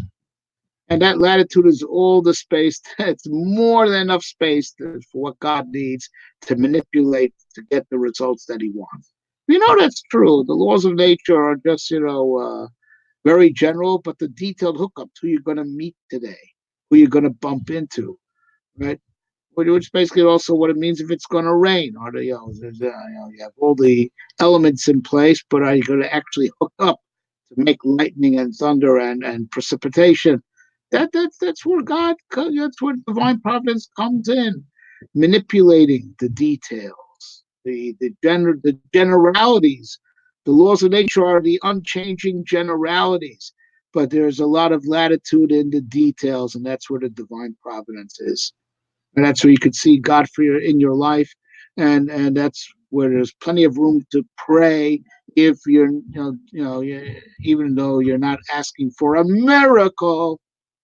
And that latitude is all the space. It's more than enough space for what God needs to manipulate to get the results that he wants. That's true. The laws of nature are just, very general, but the detailed hookups, who you're going to meet today, who you're going to bump into, right? Which basically also what it means if it's going to rain. Or you have all the elements in place, but are you going to actually hook up to make lightning and thunder and precipitation? That's where that's where divine providence comes in, manipulating the details, the generalities. The laws of nature are the unchanging generalities, but there's a lot of latitude in the details, and that's where the divine providence is. And that's where you could see God for in your life, and that's where there's plenty of room to pray. If you're, even though you're not asking for a miracle,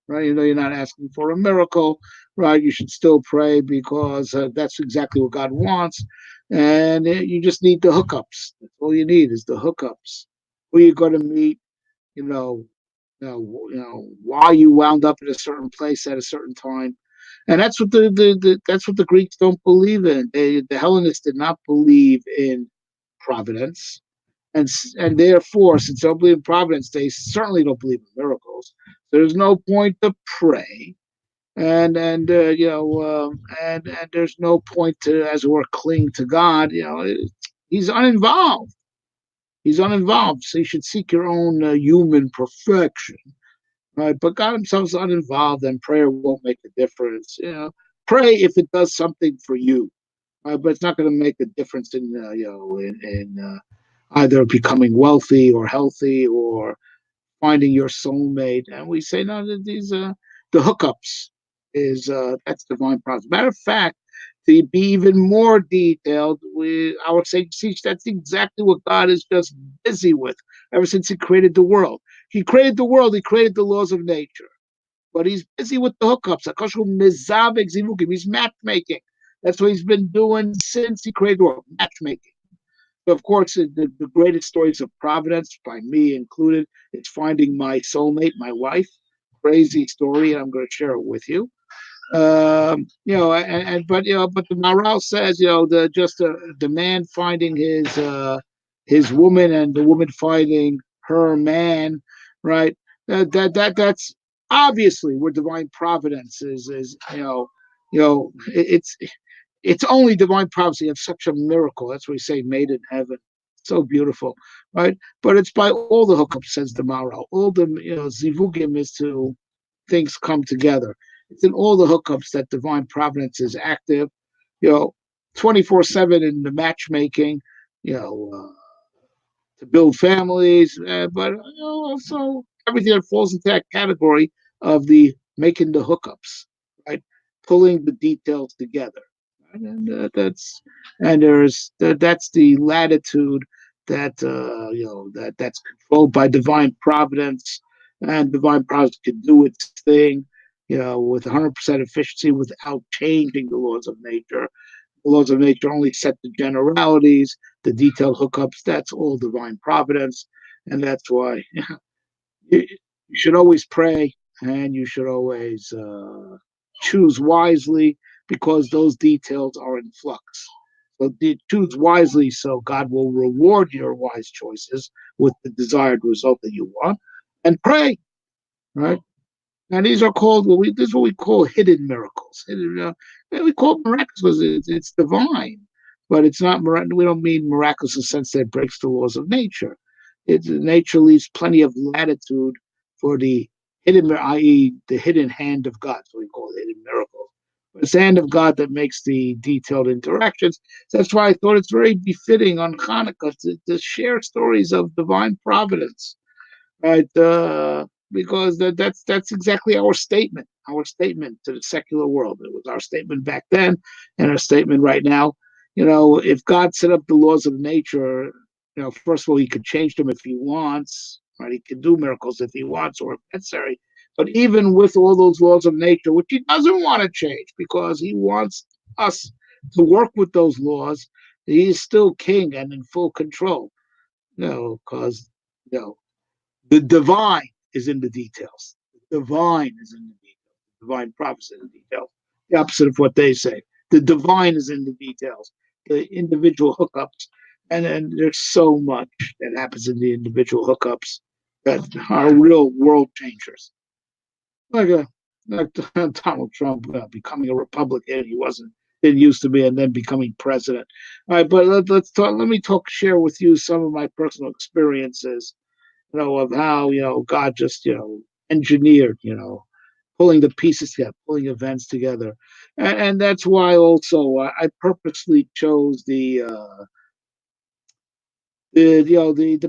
right? You're not asking for a miracle, right? You should still pray because that's exactly what God wants, and you just need the hookups. That's all you need is the hookups. Who you're going to meet, you know, why you wound up in a certain place at a certain time. And that's what that's what the Greeks don't believe in. The Hellenists did not believe in providence, and therefore, since they don't believe in providence, they certainly don't believe in miracles. There's no point to pray, and there's no point to, as it were, cling to God. He's uninvolved. He's uninvolved. So you should seek your own human perfection, right? But God Himself is uninvolved, and prayer won't make a difference. Pray if it does something for you, but it's not going to make a difference in either becoming wealthy or healthy or finding your soulmate. And we say no, that these the hookups is that's divine providence. Matter of fact, to be even more detailed, our saints teach that's exactly what God is just busy with ever since He created the world. He created the world. He created the laws of nature, but He's busy with the hookups. He's matchmaking. That's what He's been doing since He created the world, matchmaking. Of course, the greatest stories of Providence, by me included, is finding my soulmate, my wife. Crazy story, and I'm going to share it with you. But the moral says, the man finding his woman and the woman finding her man, right? That's obviously where divine providence is. It's only divine prophecy of such a miracle. That's what we say, made in heaven. So beautiful, right? But it's by all the hookups, says the Maral. All the zivugim is to things come together. It's in all the hookups that divine providence is active, 24/7 in the matchmaking, you know, uh, to build families, but also everything that falls into that category of the making the hookups, right? Pulling the details together. And that's the latitude that's controlled by divine providence, and divine providence can do its thing, with 100% efficiency without changing the laws of nature. The laws of nature only set the generalities, the detailed hookups. That's all divine providence, and that's why you should always pray, and you should always choose wisely, because those details are in flux. So choose wisely, so God will reward your wise choices with the desired result that you want, and pray, right? And these are called this is what we call hidden miracles. We call it miraculous because it's divine, but it's not. We don't mean miraculous in the sense that it breaks the laws of nature. Nature leaves plenty of latitude for the hidden, i.e., the hidden hand of God. So we call it hidden miracles. But it's the hand of God that makes the detailed interactions. So that's why I thought it's very befitting on Hanukkah to share stories of divine providence, right? Because that's exactly our statement. Our statement to the secular world. It was our statement back then, and our statement right now. If God set up the laws of nature, first of all, He could change them if He wants. Right? He can do miracles if He wants or if necessary. But even with all those laws of nature, which He doesn't want to change because He wants us to work with those laws, He is still King and in full control. Because you know the divine is in the details. The divine is in the details. The divine prophecy in the details. The opposite of what they say. The divine is in the details. The individual hookups. And there's so much that happens in the individual hookups that are real world changers. Like like Donald Trump becoming a Republican, he didn't used to be, and then becoming president. All right, but let's talk. Let me share with you some of my personal experiences, of how, God just, engineered, pulling the pieces together, pulling events together. And that's why also I purposely chose the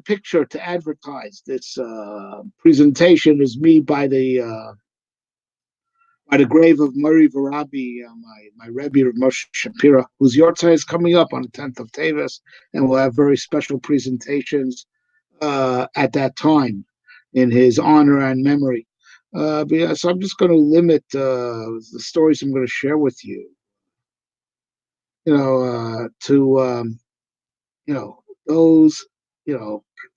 picture to advertise this presentation is me by the grave of Murray Varabi, my Rebbe of Moshe Shapira, whose Yortzeit is coming up on the 10th of Tevis, and we'll have very special presentations at that time in his honor and memory. So I'm just going to limit the stories I'm going to share with you, to those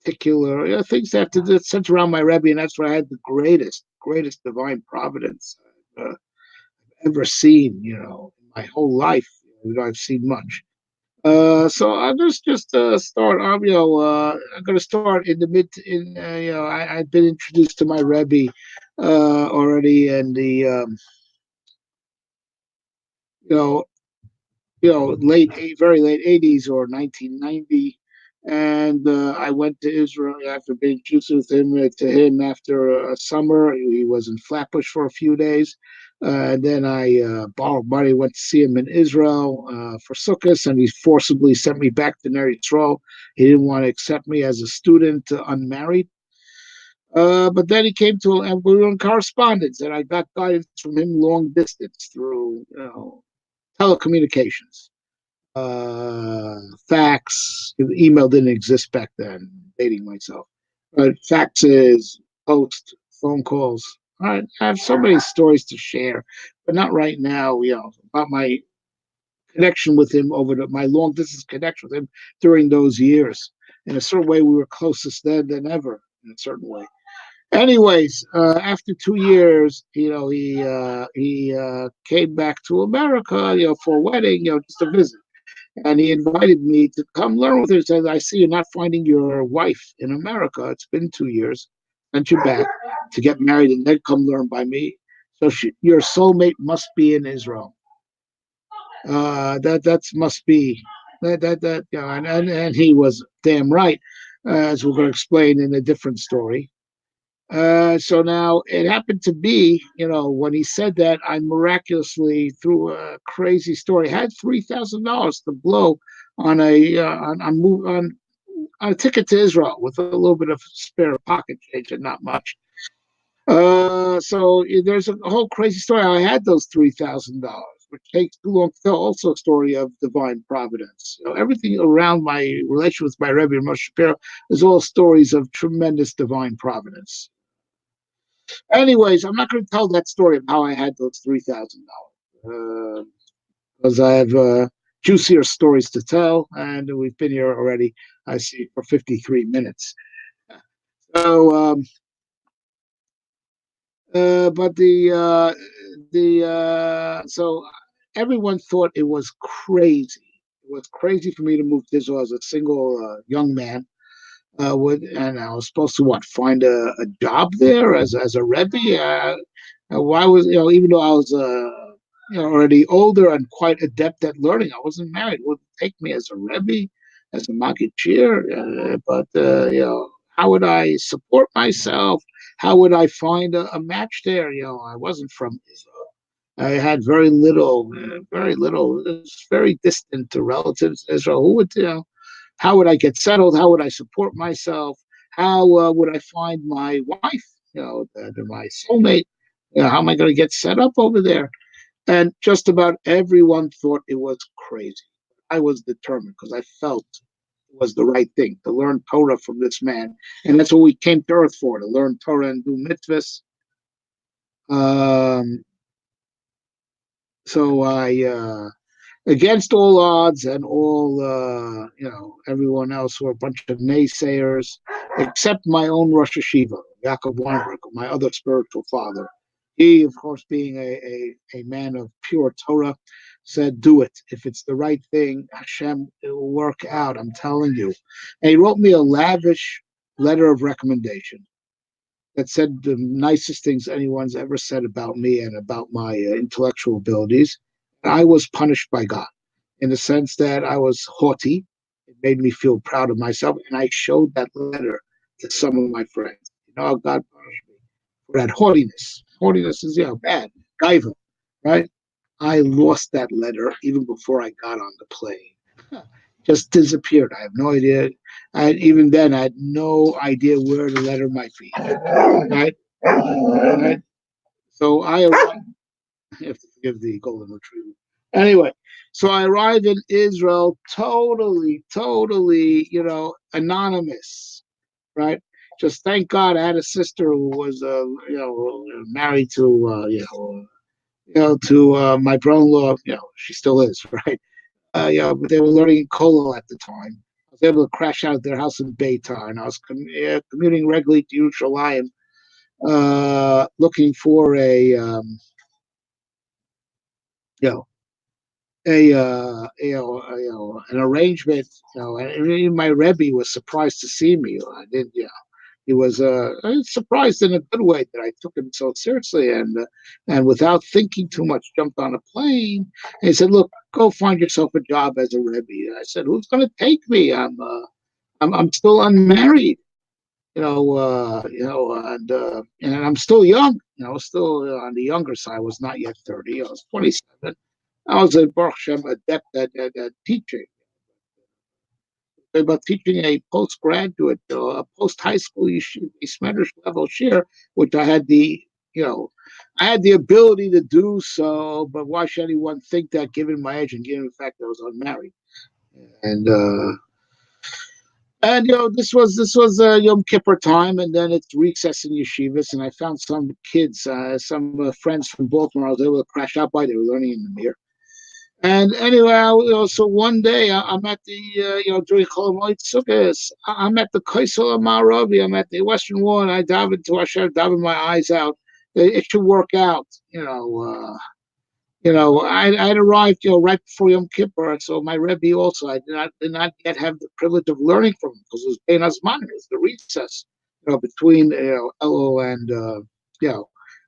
particular things that have to center around my Rebbe, and that's where I had the greatest divine providence I've ever seen. In my whole life, I've seen much. So I'll just start. I'm going to start in the mid. I've been introduced to my Rebbe already, and the you know, very late '80s or 1990. And I went to Israel after being introduced with him to him after a summer. He was in Flatbush for a few days. And then I borrowed money, went to see him in Israel for Sukkot, and he forcibly sent me back to Ner Yisrael. He didn't want to accept me as a student, unmarried. But then he came to, and we were in correspondence, and I got guidance from him long distance through, telecommunications, fax. Email didn't exist back then. Dating myself, but faxes, post, phone calls. I have so many stories to share, but not right now. About my connection with him my long distance connection with him during those years. In a certain way, we were closest then than ever. In a certain way. Anyways, after 2 years, he came back to America, for a wedding, just to visit, and he invited me to come learn with him. He said, "I see you're not finding your wife in America. It's been 2 years. Sent you back to get married and then come learn by me. So your soulmate must be in Israel. That must be that and he was damn right, as we're going to explain in a different story." So now it happened to be, when he said that, I miraculously, through a crazy story, had $3,000 to blow on a ticket to Israel with a little bit of spare pocket change and not much. So there's a whole crazy story. I had those $3,000, which takes too long to tell. Also, a story of divine providence. Everything around my relation with my Rebbe Moshe Shapiro is all stories of tremendous divine providence. Anyways, I'm not going to tell that story of how I had those $3,000 because I have juicier stories to tell, and we've been here already, I see, for 53 minutes. So, but so everyone thought it was crazy. It was crazy for me to move to Israel as a single young man. And I was supposed to find a job there as a rebbe. Why was even though I was already older and quite adept at learning, I wasn't married. It wouldn't take me as a rebbe, as a makir, but how would I support myself? How would I find a match there? I wasn't from Israel. I had very little, very little. It was very distant to relatives in Israel. Who would how would I get settled? How would I support myself? How would I find my wife? My soulmate. How am I going to get set up over there? And just about everyone thought it was crazy. I was determined because I felt it was the right thing to learn Torah from this man, and that's what we came to Earth for—to learn Torah and do mitzvahs. Um, so I against all odds and all, everyone else were a bunch of naysayers, except my own Rosh Hashiva, Yaakov Weinberg, my other spiritual father. He, of course, being a man of pure Torah, said, "Do it. If it's the right thing, Hashem, it will work out, I'm telling you." And he wrote me a lavish letter of recommendation that said the nicest things anyone's ever said about me and about my intellectual abilities. I was punished by God in the sense that I was haughty. It made me feel proud of myself. And I showed that letter to some of my friends. God punished me for that haughtiness. Haughtiness is, bad. Gaiva, right? I lost that letter even before I got on the plane. Just disappeared. I have no idea. Even then, I had no idea where the letter might be. Right? Right? So I arrived. You have to forgive the golden retriever. Anyway, so I arrived in Israel totally, anonymous, right? Just thank God I had a sister who was, married to, my brother-in-law. She still is, right? But they were learning in Kollel at the time. I was able to crash out at their house in Beitar, and I was commuting regularly to Yerushalayim, looking for you know, an arrangement. And even my Rebbe was surprised to see me. I did, he was surprised in a good way that I took him so seriously, and without thinking too much, jumped on a plane. And he said, "Look, go find yourself a job as a Rebbe." And I said, "Who's going to take me? I'm still unmarried. And I'm still young. Still on the younger side. I was not yet 30. I was 27. I was at Baruch Hashem adept at teaching, about teaching a postgraduate, a post high school yeshiva, a Smedrish level share, which you know, I had the ability to do so. But why should anyone think that, given my age and given the fact that I was unmarried? And this was Yom Kippur time, and then it's recess in yeshivas, and I found some kids, some friends from Baltimore. I was able to crash out by. They were learning in the mirror. And anyway, so one day I'm at the, during Cholamoid Sukkot, I'm at the Kaisel Maravi. I'm at the Western Wall, and I dive into Hashem, diving my eyes out. It should work out, I'd arrived, right before Yom Kippur, so my Rebbe also, I did not yet have the privilege of learning from him because it was Bein Hazmanim, it was the recess, between Elul and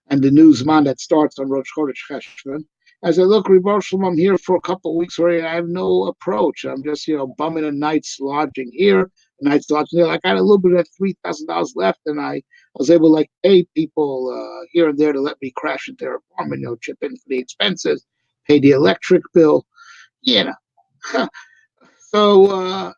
and the new Zman that starts on Rosh Chodesh Cheshvan. As I look, Rebbe Shalom, I'm here for a couple of weeks already. I have no approach. I'm just, bumming a night's lodging here, a night's lodging there. Like I had a little bit of $3,000 left, and I was able to pay people here and there to let me crash at their apartment, chip in for the expenses, pay the electric bill, you know. so,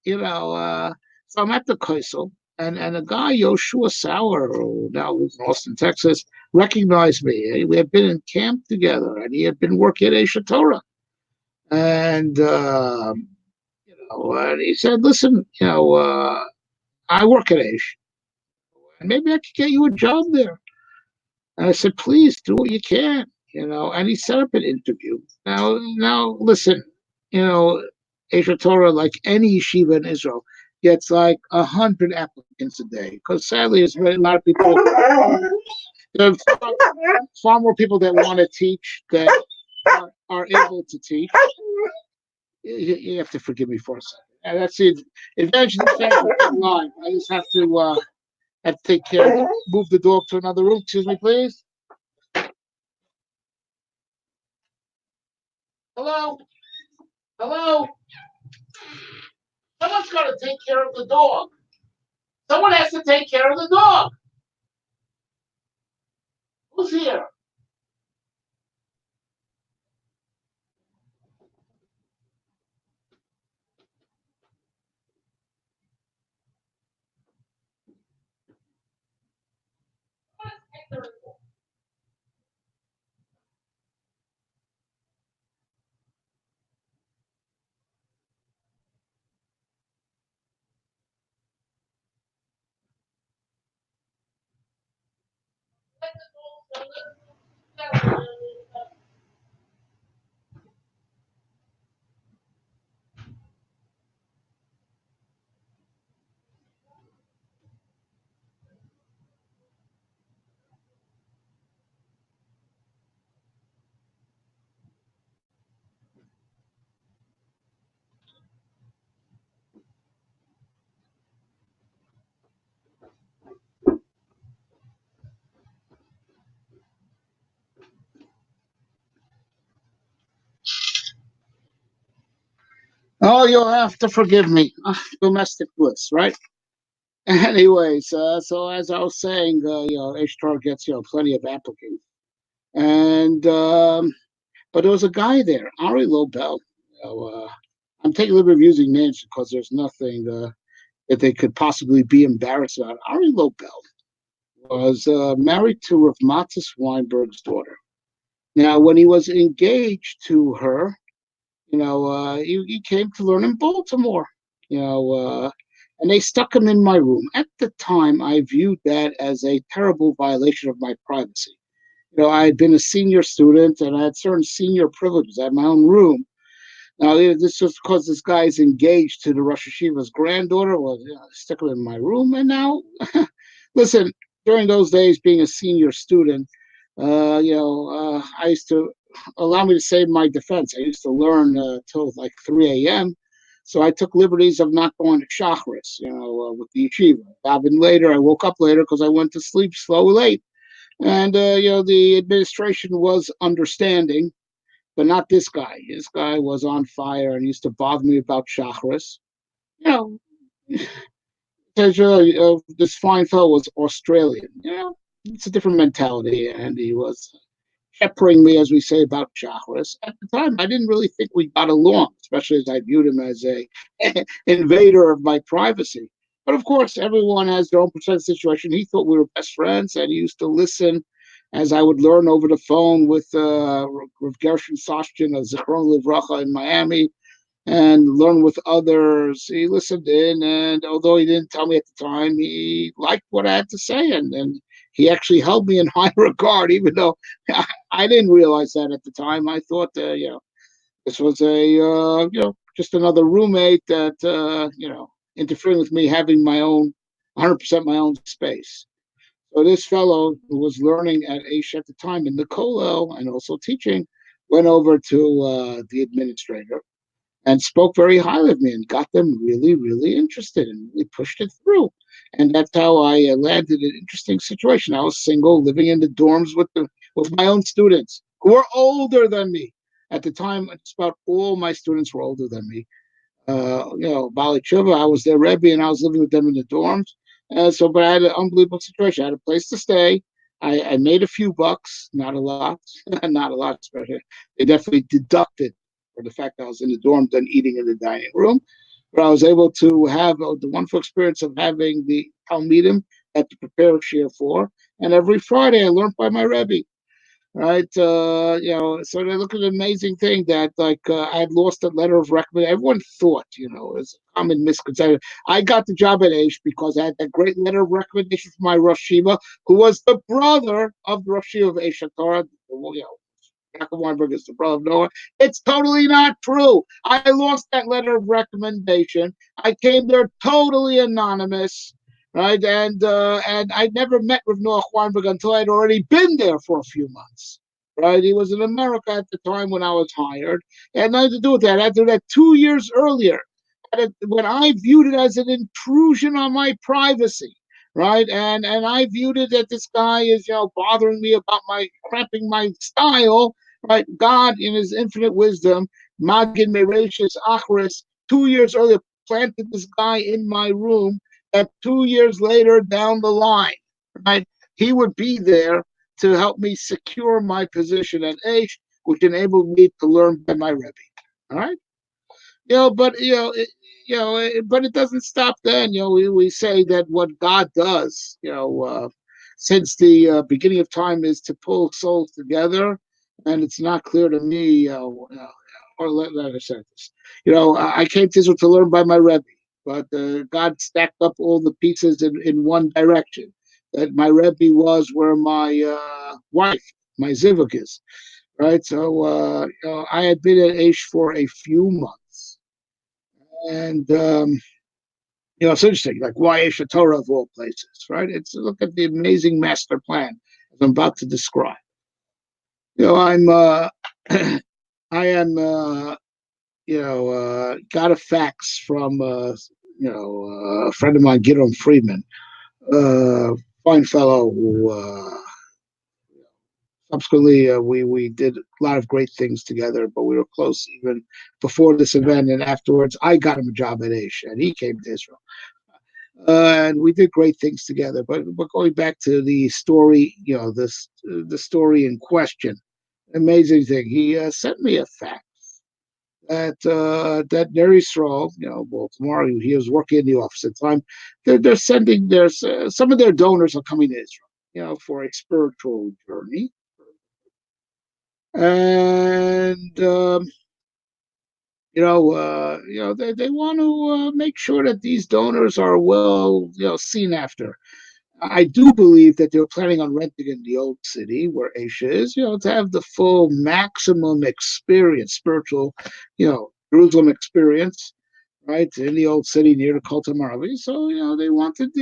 so I'm at the Kaisel, and a guy, Yoshua Sauer, who now lives in Austin, Texas, recognized me. We had been in camp together, and he had been working at Aish Torah. And, and he said, listen, I work at Aish, and maybe I could get you a job there. And I said, please do what you can, And he set up an interview. Now, listen, Aish Torah, like any yeshiva in Israel, gets like 100 applicants a day. Because sadly, there's a lot of people. There's far more people that want to teach that are able to teach. You have to forgive me for a second. And that's the advantage of the live. I just have to take care. Move the dog to another room. Excuse me, please. Hello? Hello? Someone's got to take care of the dog. Someone has to take care of the dog. Who's here? Oh, you'll have to forgive me. Domestic bliss, right? Anyways, so as I was saying, HR gets plenty of applicants, and but there was a guy there, Ari Lobel. I'm taking a little bit of using names because there's nothing that they could possibly be embarrassed about. Ari Lobel was married to Rav Matis Weinberg's daughter. Now, when he was engaged to her, he came to learn in Baltimore, and they stuck him in my room. At the time, I viewed that as a terrible violation of my privacy. I had been a senior student and I had certain senior privileges. I had my own room. Now, this was because this guy is engaged to the Rosh Hashiva's granddaughter. Well, stuck him in my room. And now, listen, during those days, being a senior student, I used to allow me to say my defense. I used to learn till like 3 a.m. So I took liberties of not going to Shachris, with the yeshiva. Daven later, I woke up later because I went to sleep slow late. And, the administration was understanding, but not this guy. This guy was on fire and used to bother me about Shachris. You know, This fine fellow was Australian. It's a different mentality, and he was peppering me, as we say, about chakras. At the time, I didn't really think we got along, especially as I viewed him as a invader of my privacy. But of course, everyone has their own percent situation. He thought we were best friends, and he used to listen as I would learn over the phone with Gershon Sashkin of Zichron Livracha in Miami, and learn with others. He listened in, and although he didn't tell me at the time, he liked what I had to say, and he actually held me in high regard, even though I didn't realize that at the time. I thought, this was just another roommate that, interfering with me having my own, 100% my own space. So this fellow who was learning at Aish at the time in the Kollel and also teaching went over to the administrator and spoke very highly of me and got them really, really interested and really pushed it through. And that's how I landed an interesting situation. I was single, living in the dorms with my own students who were older than me. At the time, just about all my students were older than me. Bali Chuva, I was their Rebbe and I was living with them in the dorms. But I had an unbelievable situation. I had a place to stay. I made a few bucks, not a lot, not a lot, especially. They definitely deducted for the fact that I was in the dorms and eating in the dining room. But I was able to have the wonderful experience of having the Talmidim at to prepare a shir for. And every Friday I learned by my Rebbe, right? So they look at an amazing thing that I had lost a letter of recommendation. Everyone thought, it's a common misconception. I got the job at Aish because I had that great letter of recommendation from my Rosh Yeshiva, who was the brother of the Rosh Yeshiva of Aish Torah. Jacob Weinberg is the brother of Noah. It's totally not true. I lost that letter of recommendation. I came there totally anonymous, right? And I never met with Noah Weinberg until I'd already been there for a few months. Right, he was in America at the time when I was hired. It had nothing to do with that. I had to do that 2 years earlier, when I viewed it as an intrusion on my privacy, right? And I viewed it that this guy is, bothering me about my cramping my style, right? God, in His infinite wisdom, Magin Mereshis Achris, 2 years earlier, planted this guy in my room. That 2 years later, down the line, right, he would be there to help me secure my position at Aish, which enabled me to learn by my Rebbe. All right. But it doesn't stop then. We say that what God does, since the beginning of time, is to pull souls together, and it's not clear to me, or let I say this, I came to Israel to learn by my Rebbe, but God stacked up all the pieces in one direction. That my Rebbe was where my wife, my zivuk is, right? So I had been at Aish for a few months. And it's interesting, like why Isha Torah of all places, right? It's look at the amazing master plan as I'm about to describe. I'm I am got a fax from a friend of mine, Gideon Friedman, fine fellow who subsequently we did a lot of great things together, but we were close even before this event, and afterwards I got him a job at Aish and he came to Israel. And we did great things together. But going back to the story, the story in question, amazing thing. He sent me a fax that Neri Stroll, Baltimore, he was working in the office at the time. They're sending some of their donors are coming to Israel, for a spiritual journey, and they want to make sure that these donors are well, seen after. I do believe that they're planning on renting in the old city where Asia is, to have the full maximum experience, spiritual, Jerusalem experience, right, in the old city near the Kol Maravi. So, they wanted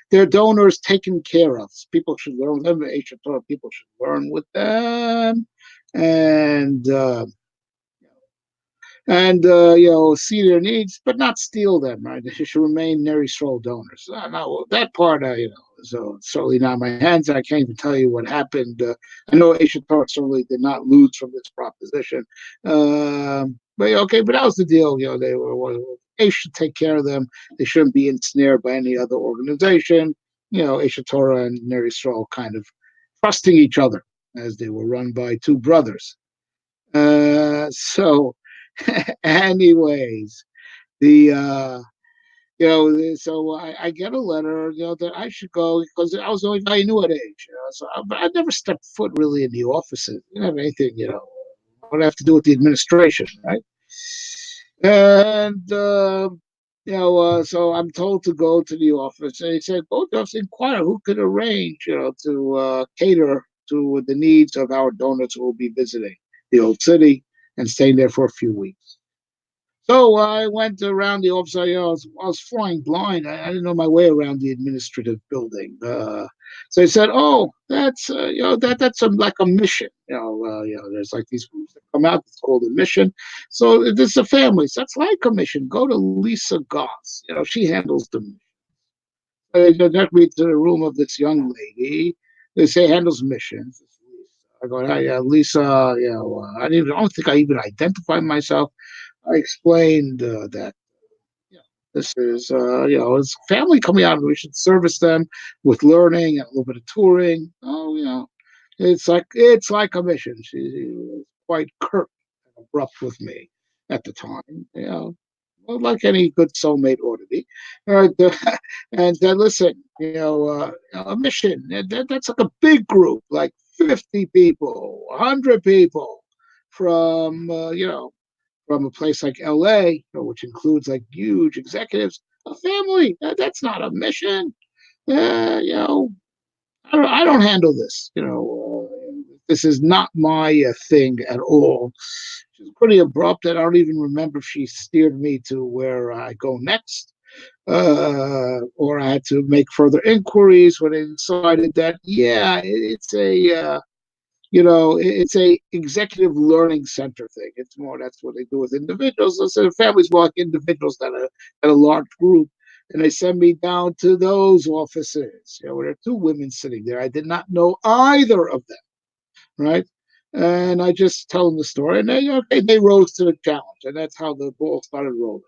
their donors taken care of. People should learn with them. Asia Torah people should learn with them. And see their needs, but not steal them. Right, they should remain Neri Stroll donors. No, that part, so certainly not in my hands. I can't even tell you what happened. I know Asian Torah certainly did not lose from this proposition. But okay, but that was the deal. They were Aish should take care of them. They shouldn't be ensnared by any other organization. Aish Torah and Ner Yisrael kind of trusting each other as they were run by two brothers. So, anyways, the so I get a letter, that I should go because I was the only guy I knew at age, so I never stepped foot really in the offices. I didn't have anything, what I have to do with the administration, right? And so I'm told to go to the office, and he said, "Go just inquire who could arrange, to cater to the needs of our donors who will be visiting the old city and staying there for a few weeks." So I went around the office. I was flying blind. I didn't know my way around the administrative building. So he said, "Oh, that's that's like a mission. There's like these groups that come out. It's called a mission. So this is a family. So that's like a mission. Go to Lisa Goss. She handles the mission." They direct me to the room of this young lady. They say handles missions. I go, "Hey, Lisa. I don't think I even identified myself." I explained that this is, it's family coming out, and we should service them with learning and a little bit of touring. Oh, it's like a mission. She was quite curt and abrupt with me at the time. Well, like any good soulmate ought to be. And then listen, a mission that's like a big group, like 50 people, 100 people from from a place like LA, which includes like huge executives, a family. That's not a mission. I don't handle this. This is not my thing at all. She's pretty abrupt, and I don't even remember if she steered me to where I go next, or I had to make further inquiries when I decided that, yeah, it's a executive learning center thing. It's more that's what they do with individuals. So families more like individuals that are at a large group, and they send me down to those offices. Where there are two women sitting there. I did not know either of them, right? And I just tell them the story, and they rose to the challenge, and that's how the ball started rolling.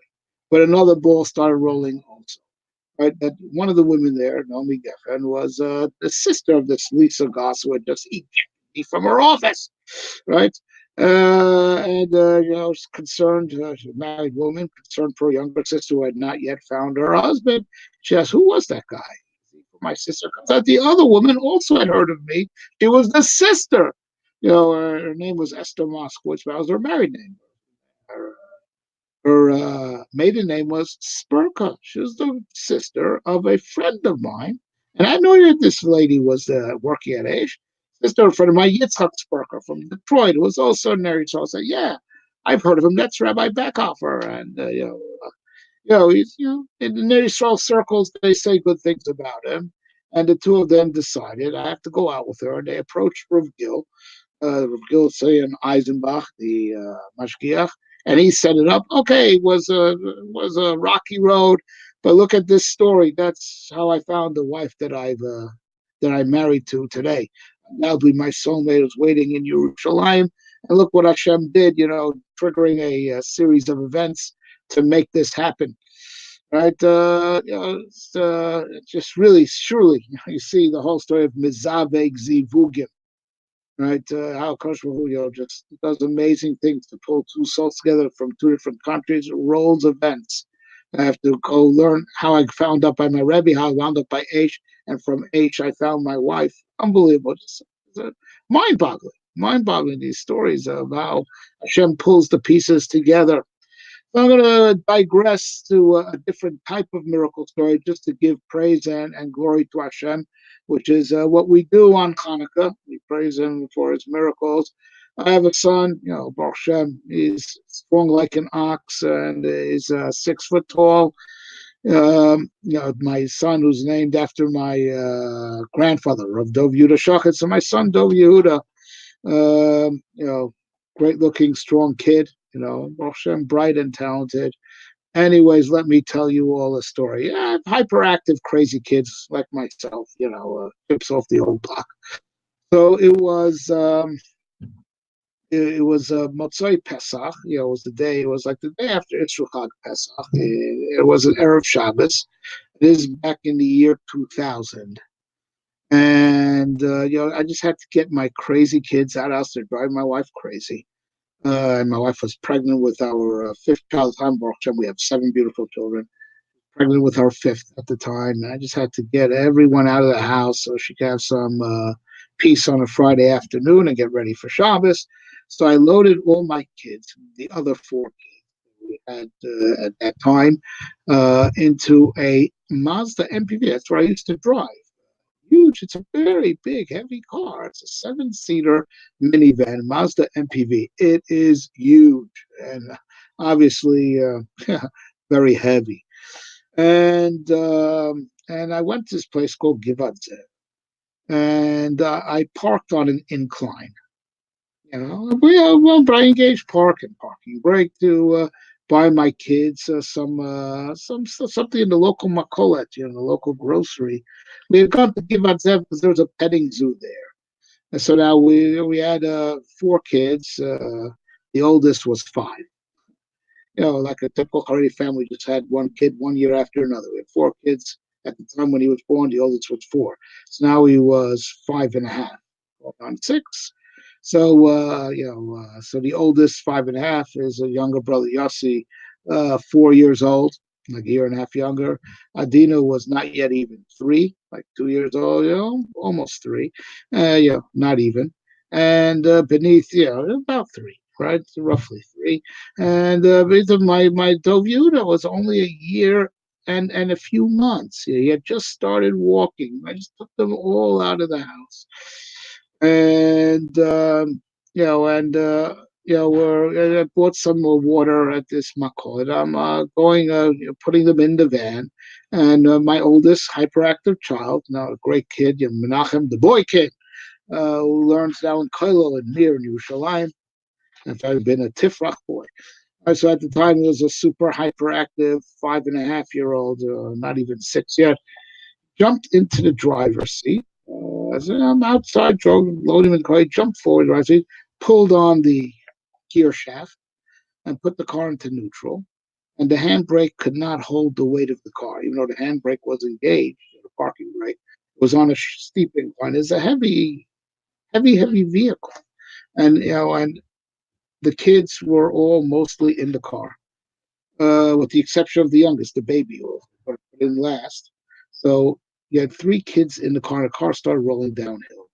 But another ball started rolling also. Right, that one of the women there, Naomi Geffen, was the sister of this Lisa Goss who had just ejected me from her office, right? And was concerned, she's a married woman, concerned for a younger sister who had not yet found her husband. She asked, "Who was that guy?" My sister comes out. The other woman also had heard of me. She was the sister. Her name was Esther Moskowitz, but that was her married name. Her maiden name was Spurka. She was the sister of a friend of mine. And I knew that this lady was working at Aish. Sister of a friend of mine, Yitzhak Spurka from Detroit, who was also married. So I said, "Yeah, I've heard of him. That's Rabbi Beckhofer." And, he's, in the Ner Yisrael circles, they say good things about him. And the two of them decided I have to go out with her. And they approached Rav Gil, Gilson Eisenbach, the Mashgiach, and he set it up. Okay, it was a rocky road, but look at this story. That's how I found the wife that I'm married to today. Undoubtedly, my soulmate was waiting in Yerushalayim, and look what Hashem did. Triggering a series of events to make this happen. Right? It's just really, surely, you see the whole story of Mizaveg Zivugim, right? How Kosh just does amazing things to pull two souls together from two different countries, rolls events. I have to go learn how I found up by my Rebbe, how I wound up by H, and from H I found my wife. Unbelievable, just mind-boggling. These stories of how Hashem pulls the pieces together. So I'm going to digress to a different type of miracle story just to give praise and glory to Hashem, which is what we do on Chanukah. We praise him for his miracles. I have a son, Baruch Hashem. He's strong like an ox and is 6 foot tall. My son, who's named after my grandfather, of Dov Yehuda Shachet. So my son, Dov Yehuda, great looking, strong kid, Baruch Hashem, bright and talented. Anyways, let me tell you all a story. Yeah, hyperactive, crazy kids like myself, chips off the old block. So it was it was Motzoi Pesach. It was the day. It was like the day after Isru Chag Pesach. It was an Erev Shabbos. It is back in the year 2000. And I just had to get my crazy kids out of the house. They're driving my wife crazy. And my wife was pregnant with our fifth child at the time. We have seven beautiful children. Pregnant with our fifth at the time. And I just had to get everyone out of the house so she could have some peace on a Friday afternoon and get ready for Shabbos. So I loaded all my kids, the other four kids we had at that time, into a Mazda MPV. That's where I used to drive. Huge. It's a very big, heavy car. It's a seven-seater minivan, Mazda MPV. It is huge and obviously very heavy. And I went to this place called Givat Zev, and I parked on an incline. Well, but I engaged parking brake to buy my kids something in the local makolet, the local grocery. We had gone to Givat Zev because there was a petting zoo there, and so now we had four kids. The oldest was five. Like a typical Haredi family, just had one kid 1 year after another. We had four kids at the time when he was born. The oldest was four. So now he was five and a half, going on six. So, so the oldest, five and a half, is a younger brother, Yossi, 4 years old, like a year and a half younger. Adina was not yet even three, like 2 years old, almost three, not even. And beneath, about three, right? Roughly three. And my Dov Yehuda was only a year and a few months. He had just started walking. I just took them all out of the house, and I bought some more water at this makot. I'm putting them in the van, and my oldest hyperactive child, now a great kid, Menachem, the boy kid, who learns now in Kailo and Mir in Yerushalayim. In fact, I've been a Tifrach boy. So at the time, he was a super hyperactive 5.5-year-old, not even six yet, jumped into the driver's seat. I said, I'm outside, drove, loaded him in the car, he jumped forward, right? So he pulled on the gear shaft and put the car into neutral. And the handbrake could not hold the weight of the car, even though the handbrake was engaged, the parking brake was on a steep incline. It's a heavy, heavy, heavy vehicle. And the kids were all mostly in the car, with the exception of the youngest, the baby, who put in last. So you had three kids in the car. The car started rolling downhill,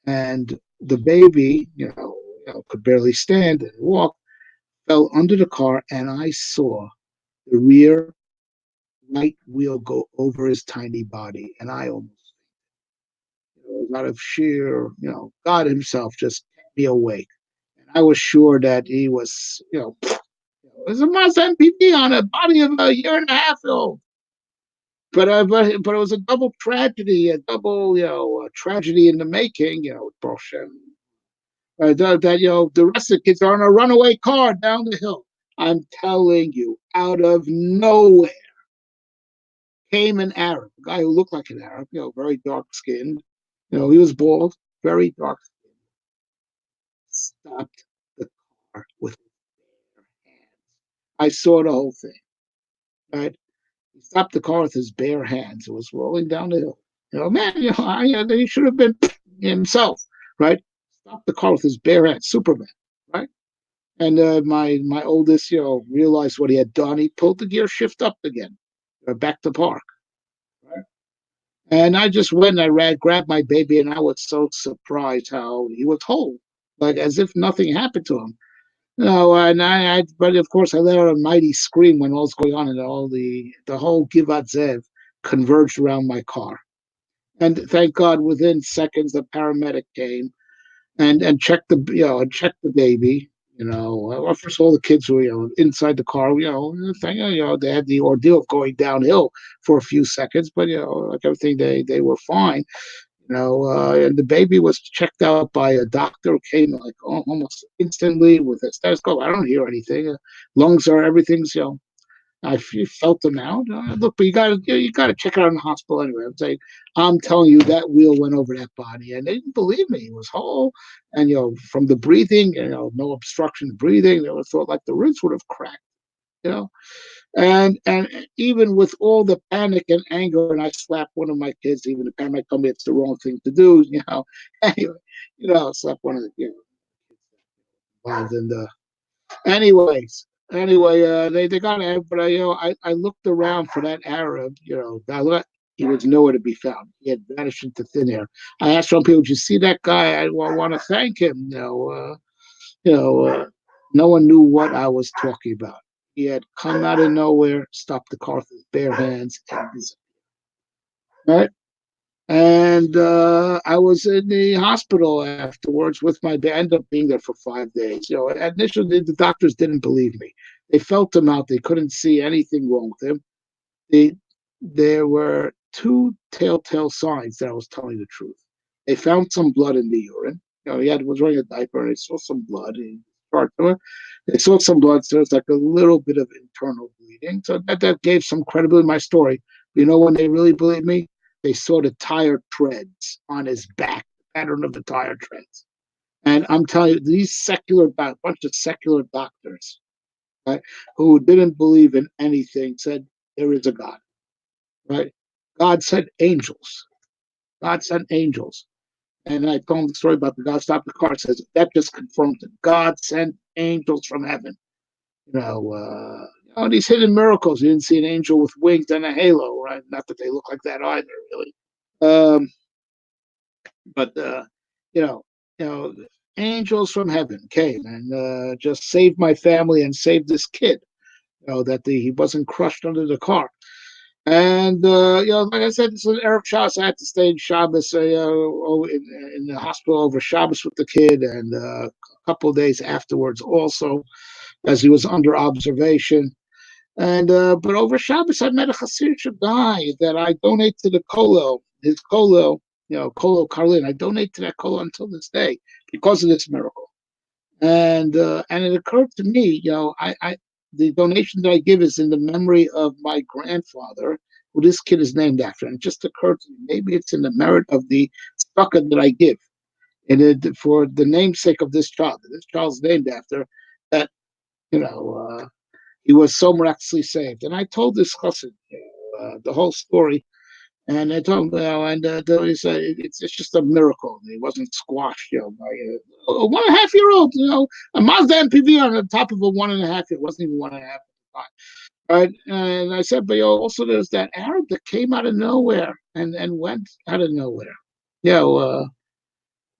and the baby, could barely stand and walk, fell under the car, and I saw the rear right wheel go over his tiny body, and I almost, out of sheer, God Himself just kept me awake, and I was sure that he was, it was a Mazda MPV on a body of a year and a half old. But it was a double tragedy, a double tragedy in the making. The rest of the kids are on a runaway car down the hill. I'm telling you, out of nowhere came an Arab, a guy who looked like an Arab, very dark skinned. He was bald, very dark skinned. Stopped the car with his bare hands. I saw the whole thing. Right? He stopped the car with his bare hands. It was rolling down the hill. Man, he should have been himself, right? Stopped the car with his bare hands, Superman, right? And my oldest, realized what he had done. He pulled the gear shift up again, back to park, right? And I just went and grabbed my baby, and I was so surprised how he was whole, like as if nothing happened to him. No, and but of course, I let out a mighty scream when all's going on, and the whole Givat Zev converged around my car. And thank God, within seconds, the paramedic came and checked the baby. Well, first of all, the kids were inside the car. They had the ordeal of going downhill for a few seconds, but like everything, they were fine. And the baby was checked out by a doctor who came like almost instantly with a stethoscope. I don't hear anything. Lungs are everything's felt them out. Look, but you got to check it out in the hospital anyway. I'm saying, I'm telling you, that wheel went over that body, and they didn't believe me. It was whole, and from the breathing, no obstruction of breathing. They thought like the ribs would have cracked. You know, and even with all the panic and anger, and I slapped one of my kids. Even the parent might tell me it's the wrong thing to do. Anyway, slap one of the involved in the Anyway, they got Arab, but I looked around for that Arab. He was nowhere to be found. He had vanished into thin air. I asked some people, "Did you see that guy? I want to thank him." No one knew what I was talking about. He had come out of nowhere, stopped the car with his bare hands, and right. And I was in the hospital afterwards with my I ended up being there for 5 days. Initially the doctors didn't believe me. They felt him out. They couldn't see anything wrong with him. They, there were two telltale signs that I was telling the truth. They found some blood in the urine. He was wearing a diaper, and they saw some blood. They saw some blood, so it's like a little bit of internal bleeding. So that gave some credibility to my story. When they really believed me, they saw the tire treads on his back, the pattern of the tire treads. And I'm telling you, these bunch of secular doctors, right, who didn't believe in anything, said there is a God, right? God sent angels. God sent angels. And I told him the story about the God stopped the car. Says that just confirms it. God sent angels from heaven. These hidden miracles. You didn't see an angel with wings and a halo, right? Not that they look like that either, really. But you know, you know, angels from heaven came and just saved my family and saved this kid. That he wasn't crushed under the car. And like I said, this was Erev Shabbos. I had to stay in Shabbos, in the hospital over Shabbos with the kid, and a couple of days afterwards, also as he was under observation. And but over Shabbos, I met a Hasidic guy that I donate to the kollel. His kollel, kollel Karlin. I donate to that kollel until this day because of this miracle. And it occurred to me, I the donation that I give is in the memory of my grandfather, who this kid is named after. And it just occurred to me, maybe it's in the merit of the tzedakah that I give, and for the namesake of this child. This child's named after that. You know, he was so miraculously saved. And I told this cousin the whole story. And I told him, and he said, it's just a miracle. He wasn't squashed, by a 1.5 year old, a Mazda MPV on the top of a 1.5. It wasn't even 1.5. Right. And I said, but also there's that Arab that came out of nowhere and went out of nowhere.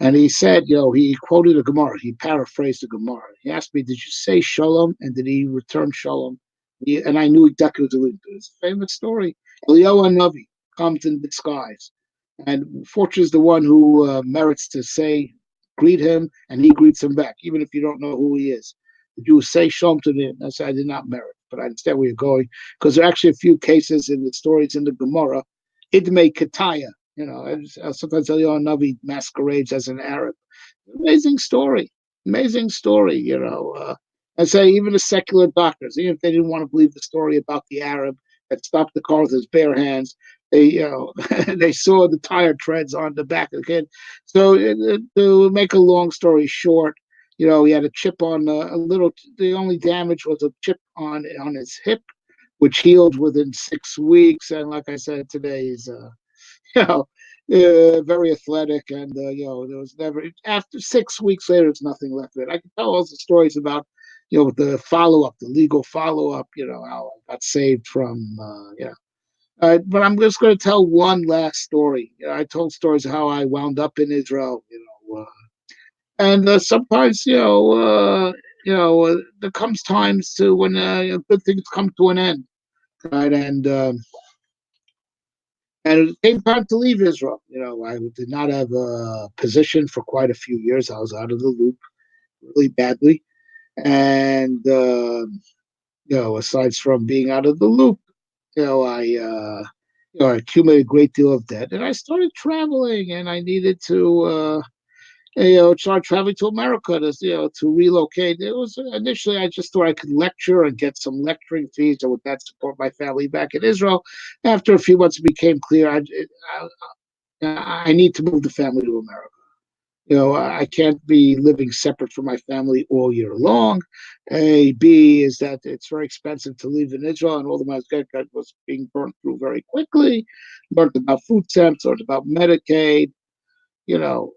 And he said, he quoted a Gemara. He paraphrased the Gemara. He asked me, did you say shalom? And did he return shalom? And I knew exactly what it was. It's a famous story. Eliyahu Navi comes in disguise. And Fortune is the one who merits to greet him, and he greets him back, even if you don't know who he is. Did you say shalom to him? I said, I did not merit, but I understand where you're going. Because there are actually a few cases in the stories in the Gemara. Idme Ketaya, sometimes Eliyahu Navi masquerades as an Arab. Amazing story. Amazing story, I say even the secular doctors, even if they didn't want to believe the story about the Arab that stopped the car with his bare hands, they they saw the tire treads on the back of the kid. So to make a long story short, he had a chip on a little. The only damage was a chip on his hip, which healed within 6 weeks. And like I said, today he's very athletic, and there was never after 6 weeks later, there's nothing left of it. I can tell all the stories about the follow up, the legal follow up, how I got saved from but I'm just going to tell one last story. I told stories of how I wound up in Israel, and sometimes there comes times to when good things come to an end, right? And it came time to leave Israel. I did not have a position for quite a few years. I was out of the loop really badly. And, aside from being out of the loop, I accumulated a great deal of debt. And I started traveling, and I needed to, started traveling to America to relocate. It was initially I just thought I could lecture and get some lecturing fees, and with that support my family back in Israel. After a few months, it became clear I need to move the family to America. I can't be living separate from my family all year long. A B is that it's very expensive to live in Israel, and all the money I got was being burnt through very quickly. Learned about food stamps, learned about Medicaid, you know.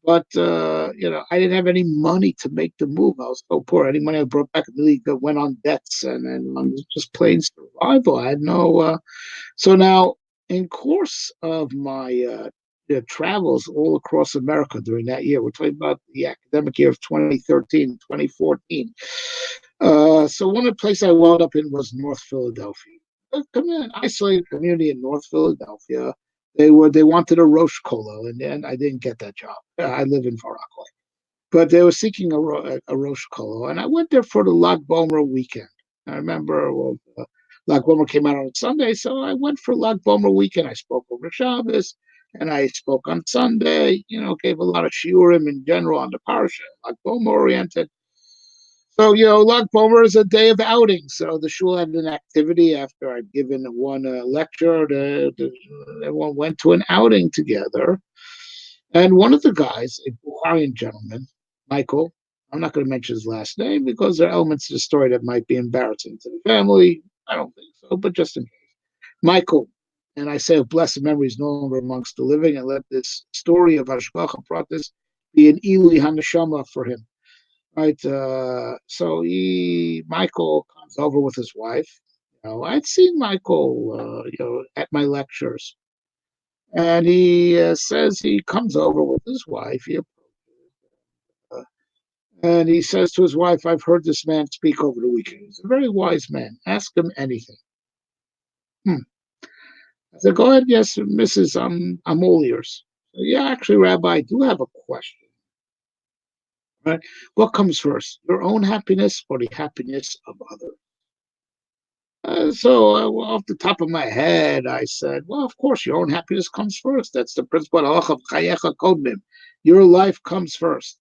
But I didn't have any money to make the move. I was so poor. Any money I brought back immediately went on debts and on just plain survival. I had no. So now, in course of my travels all across America during that year, we're talking about the academic year of 2013, 2014. So one of the places I wound up in was North Philadelphia. An isolated community in North Philadelphia. They wanted a Rosh Kolo, and then I didn't get that job. I live in Far Rockaway, but they were seeking a Rosh Kolo, and I went there for the Lag Bomer weekend. I remember Lag Bomer came out on Sunday, so I went for Lag Bomer weekend. I spoke over Shabbos, and I spoke on Sunday. Gave a lot of shiurim in general on the parsha, Lag Bomer oriented. So, Lag Bomer is a day of outing. So the shul had an activity after I'd given one lecture. Everyone went to an outing together. And one of the guys, a Bulgarian gentleman, Michael, I'm not going to mention his last name because there are elements of the story that might be embarrassing to the family. I don't think so, but just in case. Michael, and I say of blessed memories no longer amongst the living, and let this story of Hashgacha Pratis be an Eli Haneshama for him. Right. So Michael comes over with his wife. I'd seen Michael, at my lectures, and he says he comes over with his wife. And he says to his wife, "I've heard this man speak over the weekend. He's a very wise man. Ask him anything." I said, "Go ahead, yes, Mrs. I'm all ears." Yeah, actually, Rabbi, I do have a question. Right? What comes first, your own happiness or the happiness of others? Off the top of my head, I said, well, of course, your own happiness comes first. That's the principle of chayecha kodmim. Your life comes first.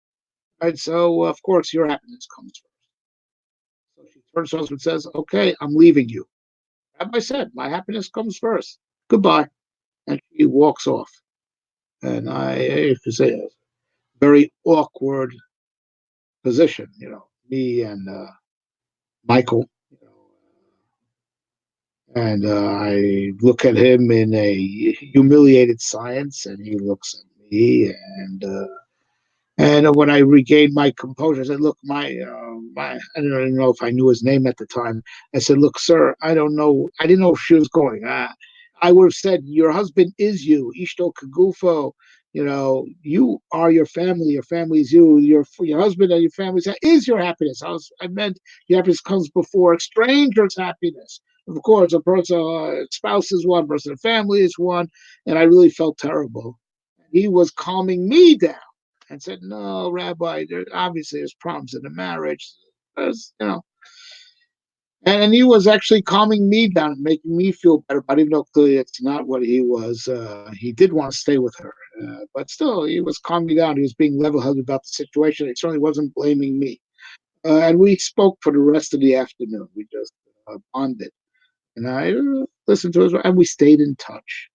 Right? So, of course, your happiness comes first. So she turns to us and says, okay, I'm leaving you. Rabbi said, my happiness comes first. Goodbye. And she walks off. And I could say, a very awkward position, me and Michael. And I look at him in a humiliated silence, and he looks at me. And when I regained my composure, I said, "Look, I don't even know if I knew his name at the time." I said, "Look, sir, I don't know. I didn't know if she was going. I would have said, your husband is you, Ishto Kagufo. You are your family. Your family is you. Your husband and your family is your happiness. I meant your happiness comes before a stranger's happiness. Of course, a person, spouse is one, person, a family is one." And I really felt terrible. He was calming me down and said, "No, Rabbi, obviously there's problems in the marriage. And he was actually calming me down and making me feel better, but even though clearly it's not what he was. He did want to stay with her, but still, he was calming me down. He was being level-headed about the situation. He certainly wasn't blaming me. And we spoke for the rest of the afternoon. We just bonded. And I listened to his, and we stayed in touch.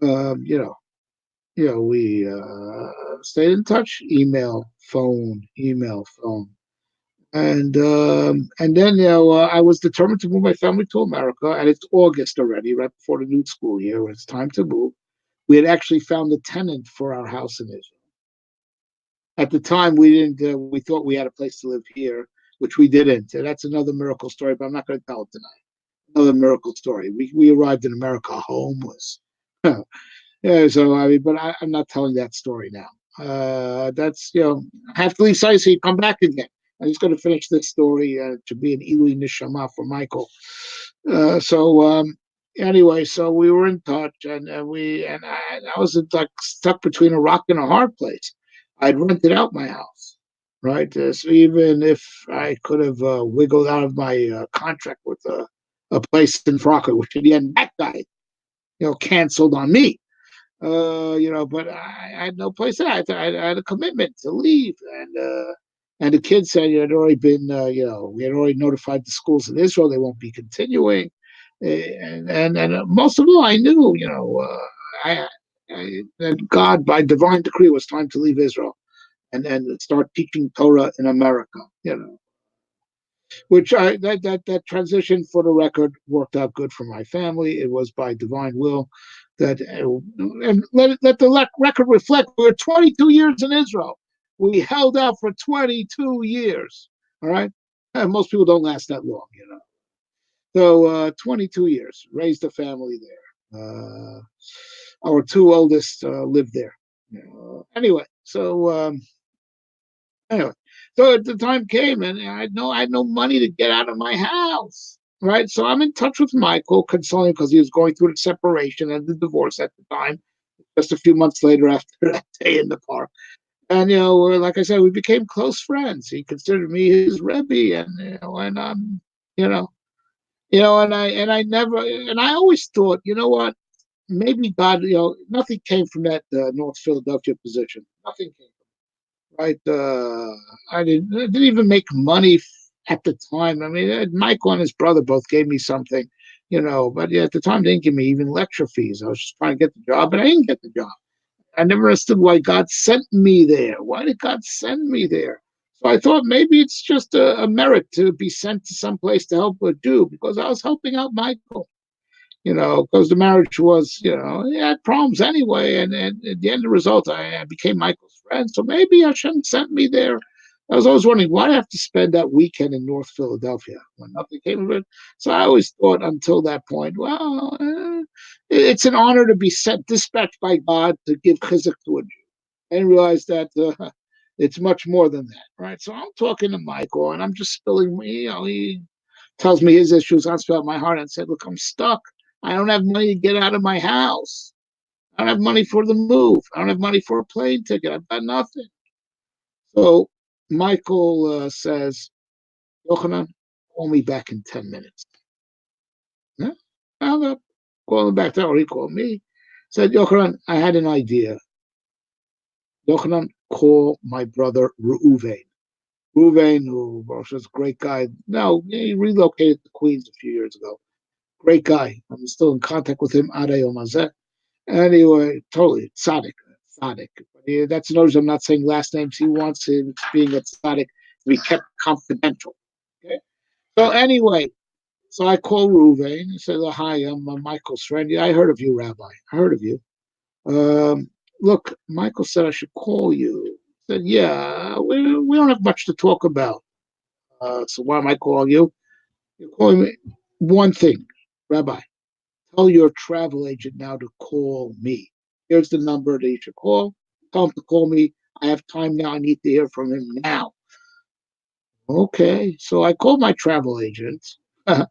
We stayed in touch, email, phone. And then I was determined to move my family to America, and it's August already, right before the new school year, when it's time to move. We had actually found a tenant for our house in Israel. At the time, we didn't. We thought we had a place to live here, which we didn't. And that's another miracle story, but I'm not going to tell it tonight. Another miracle story. We arrived in America homeless. Yeah, so but I'm not telling that story now. That's I have to leave site so you come back again. I'm just going to finish this story to be an Eli Nishama for Michael. Anyway, so we were in touch, I was like stuck between a rock and a hard place. I'd rented out my house, right? So even if I could have wiggled out of my contract with a place in Frockett, which in the end that guy, canceled on me. But I had no place. I had a commitment to leave, and the kids said it had already been, we had already notified the schools in Israel they won't be continuing, and most of all, I knew, that God, by divine decree, was time to leave Israel and start teaching Torah in America. Which that transition, for the record, worked out good for my family. It was by divine will that, and let the record reflect. We were 22 years in Israel. We held out for 22 years. All right, and most people don't last that long. So 22 years, raised a family there. Our two oldest lived there. Anyway, anyway, so the time came, and I had no money to get out of my house. Right, so I'm in touch with Michael, consoling because he was going through the separation and the divorce at the time. Just a few months later, after that day in the park, and like I said, we became close friends. He considered me his rebbe, and you know, and I never, and I always thought, what, maybe God, nothing came from that North Philadelphia position. Nothing came. Right? I didn't even make money at the time. I mean, Michael and his brother both gave me something, but yeah, at the time they didn't give me even lecture fees. I was just trying to get the job, but I didn't get the job. I never understood why God sent me there. Why did God send me there? So I thought maybe it's just a merit to be sent to some place to help a Jew, because I was helping out Michael, because the marriage was, it had problems anyway. And at the end of the result, I became Michael's friend. So maybe Hashem sent me there. I was always wondering, why did I have to spend that weekend in North Philadelphia when nothing came of it? So I always thought until that point, well, it's an honor to be sent, dispatched by God to give chizuk to a Jew. And realize that it's much more than that, right? So I'm talking to Michael, and I'm just spilling, he tells me his issues. I spilled my heart and said, look, I'm stuck. I don't have money to get out of my house. I don't have money for the move. I don't have money for a plane ticket. I've got nothing. So Michael says, Yochanan, call me back in 10 minutes. Yeah? I'm up. Call him back. Or he called me. Said, Yochanan, I had an idea. Yochanan, call my brother Reuven. Reuven, who was a great guy. No, he relocated to Queens a few years ago. Great guy. I'm still in contact with him. Ade Omazeh. Anyway, totally tzaddik. Tzaddik. That's notice I'm not saying last names. He wants him being a tzaddik to be kept confidential. Okay. So anyway, so I call Reuven. He says, oh, hi, I'm Michael's friend. Yeah, I heard of you, Rabbi. I heard of you. Look, Michael said I should call you. I said, yeah, we don't have much to talk about. So why am I calling you? You're calling me one thing, Rabbi. Tell your travel agent now to call me. Here's the number that you should call. Tell him to call me. I have time now. I need to hear from him now. Okay. So I called my travel agent, who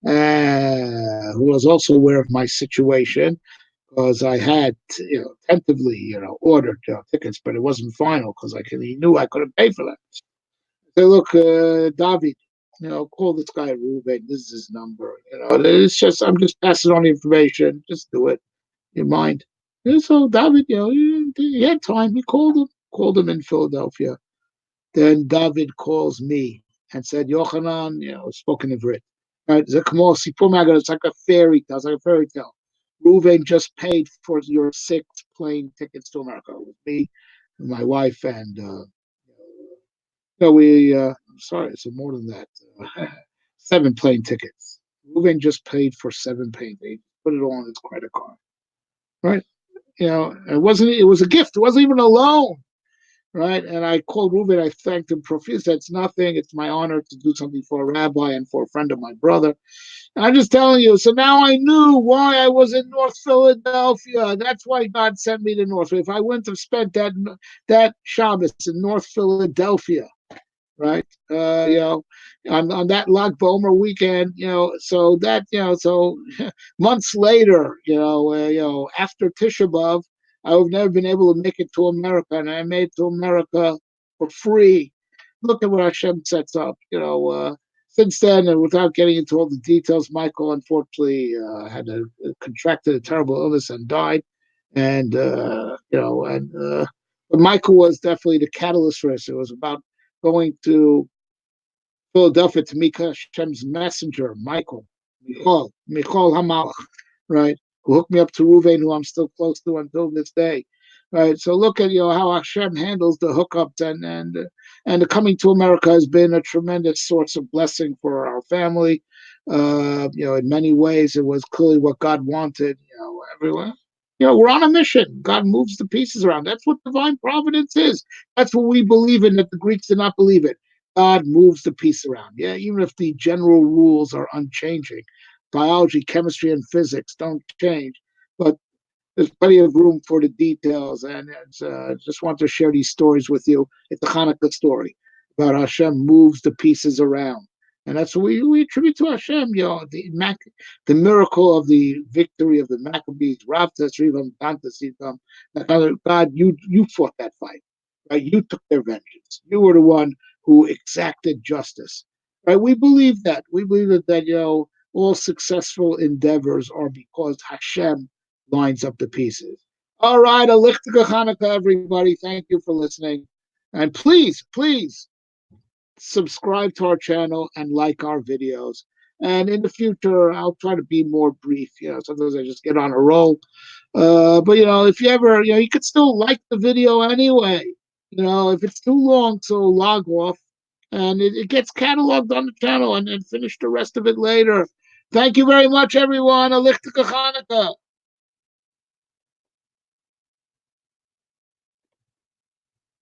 was also aware of my situation, because I had, tentatively, ordered tickets, but it wasn't final because he knew I couldn't pay for that. I said, look, David, call this guy Ruben. This is his number. It's just, I'm just passing on the information. Just do it. You mind? And so David, he had time. He called him in Philadelphia. Then David calls me and said, Yochanan, spoken of it. Right, it's like a fairy tale. It's like a fairy tale. Ruven just paid for your 6 plane tickets to America with me, my wife, and I'm sorry, it's more than that. 7 plane tickets. Ruven just paid for 7 plane tickets. Put it all on his credit card. Right? It was a gift. It wasn't even a loan. Right? And I called Ruben. I thanked him profusely. It's nothing. It's my honor to do something for a rabbi and for a friend of my brother. And I'm just telling you. So now I knew why I was in North Philadelphia. That's why God sent me to North. If I wouldn't have spent that Shabbos in North Philadelphia, right? On that Lag Bomer weekend, so that, so months later, after Tisha B'Av, I would have never been able to make it to America, and I made it to America for free. Look at what Hashem sets up, Since then, and without getting into all the details, Michael unfortunately contracted a terrible illness and died. and but Michael was definitely the catalyst for us. It was about going to Philadelphia to meet Hashem's messenger, Michal Hamalach, right? Who hooked me up to Ruvain, who I'm still close to until this day, right? So look at how Hashem handles the hookups, and the coming to America has been a tremendous source of blessing for our family. In many ways, it was clearly what God wanted. Everyone. We're on a mission. God moves the pieces around. That's what divine providence is. That's what we believe in. That the Greeks did not believe it. God moves the piece around. Yeah, even if the general rules are unchanging, biology, chemistry, and physics don't change, but there's plenty of room for the details. And just want to share these stories with you. It's a Hanukkah story about Hashem moves the pieces around. And that's what we attribute to Hashem, the miracle of the victory of the Maccabees, Rav Tasrivam, Dantasivam. God, you fought that fight, right? You took their vengeance. You were the one who exacted justice, right? We believe that. We believe that all successful endeavors are because Hashem lines up the pieces. All right, a lichtige Hanukkah, everybody. Thank you for listening. And please subscribe to our channel and like our videos. And in the future, I'll try to be more brief. Sometimes I just get on a roll. But if you ever, you could still like the video anyway. If it's too long, so log off, and it gets cataloged on the channel, and finish the rest of it later. Thank you very much, everyone. A lichtige Hanukkah.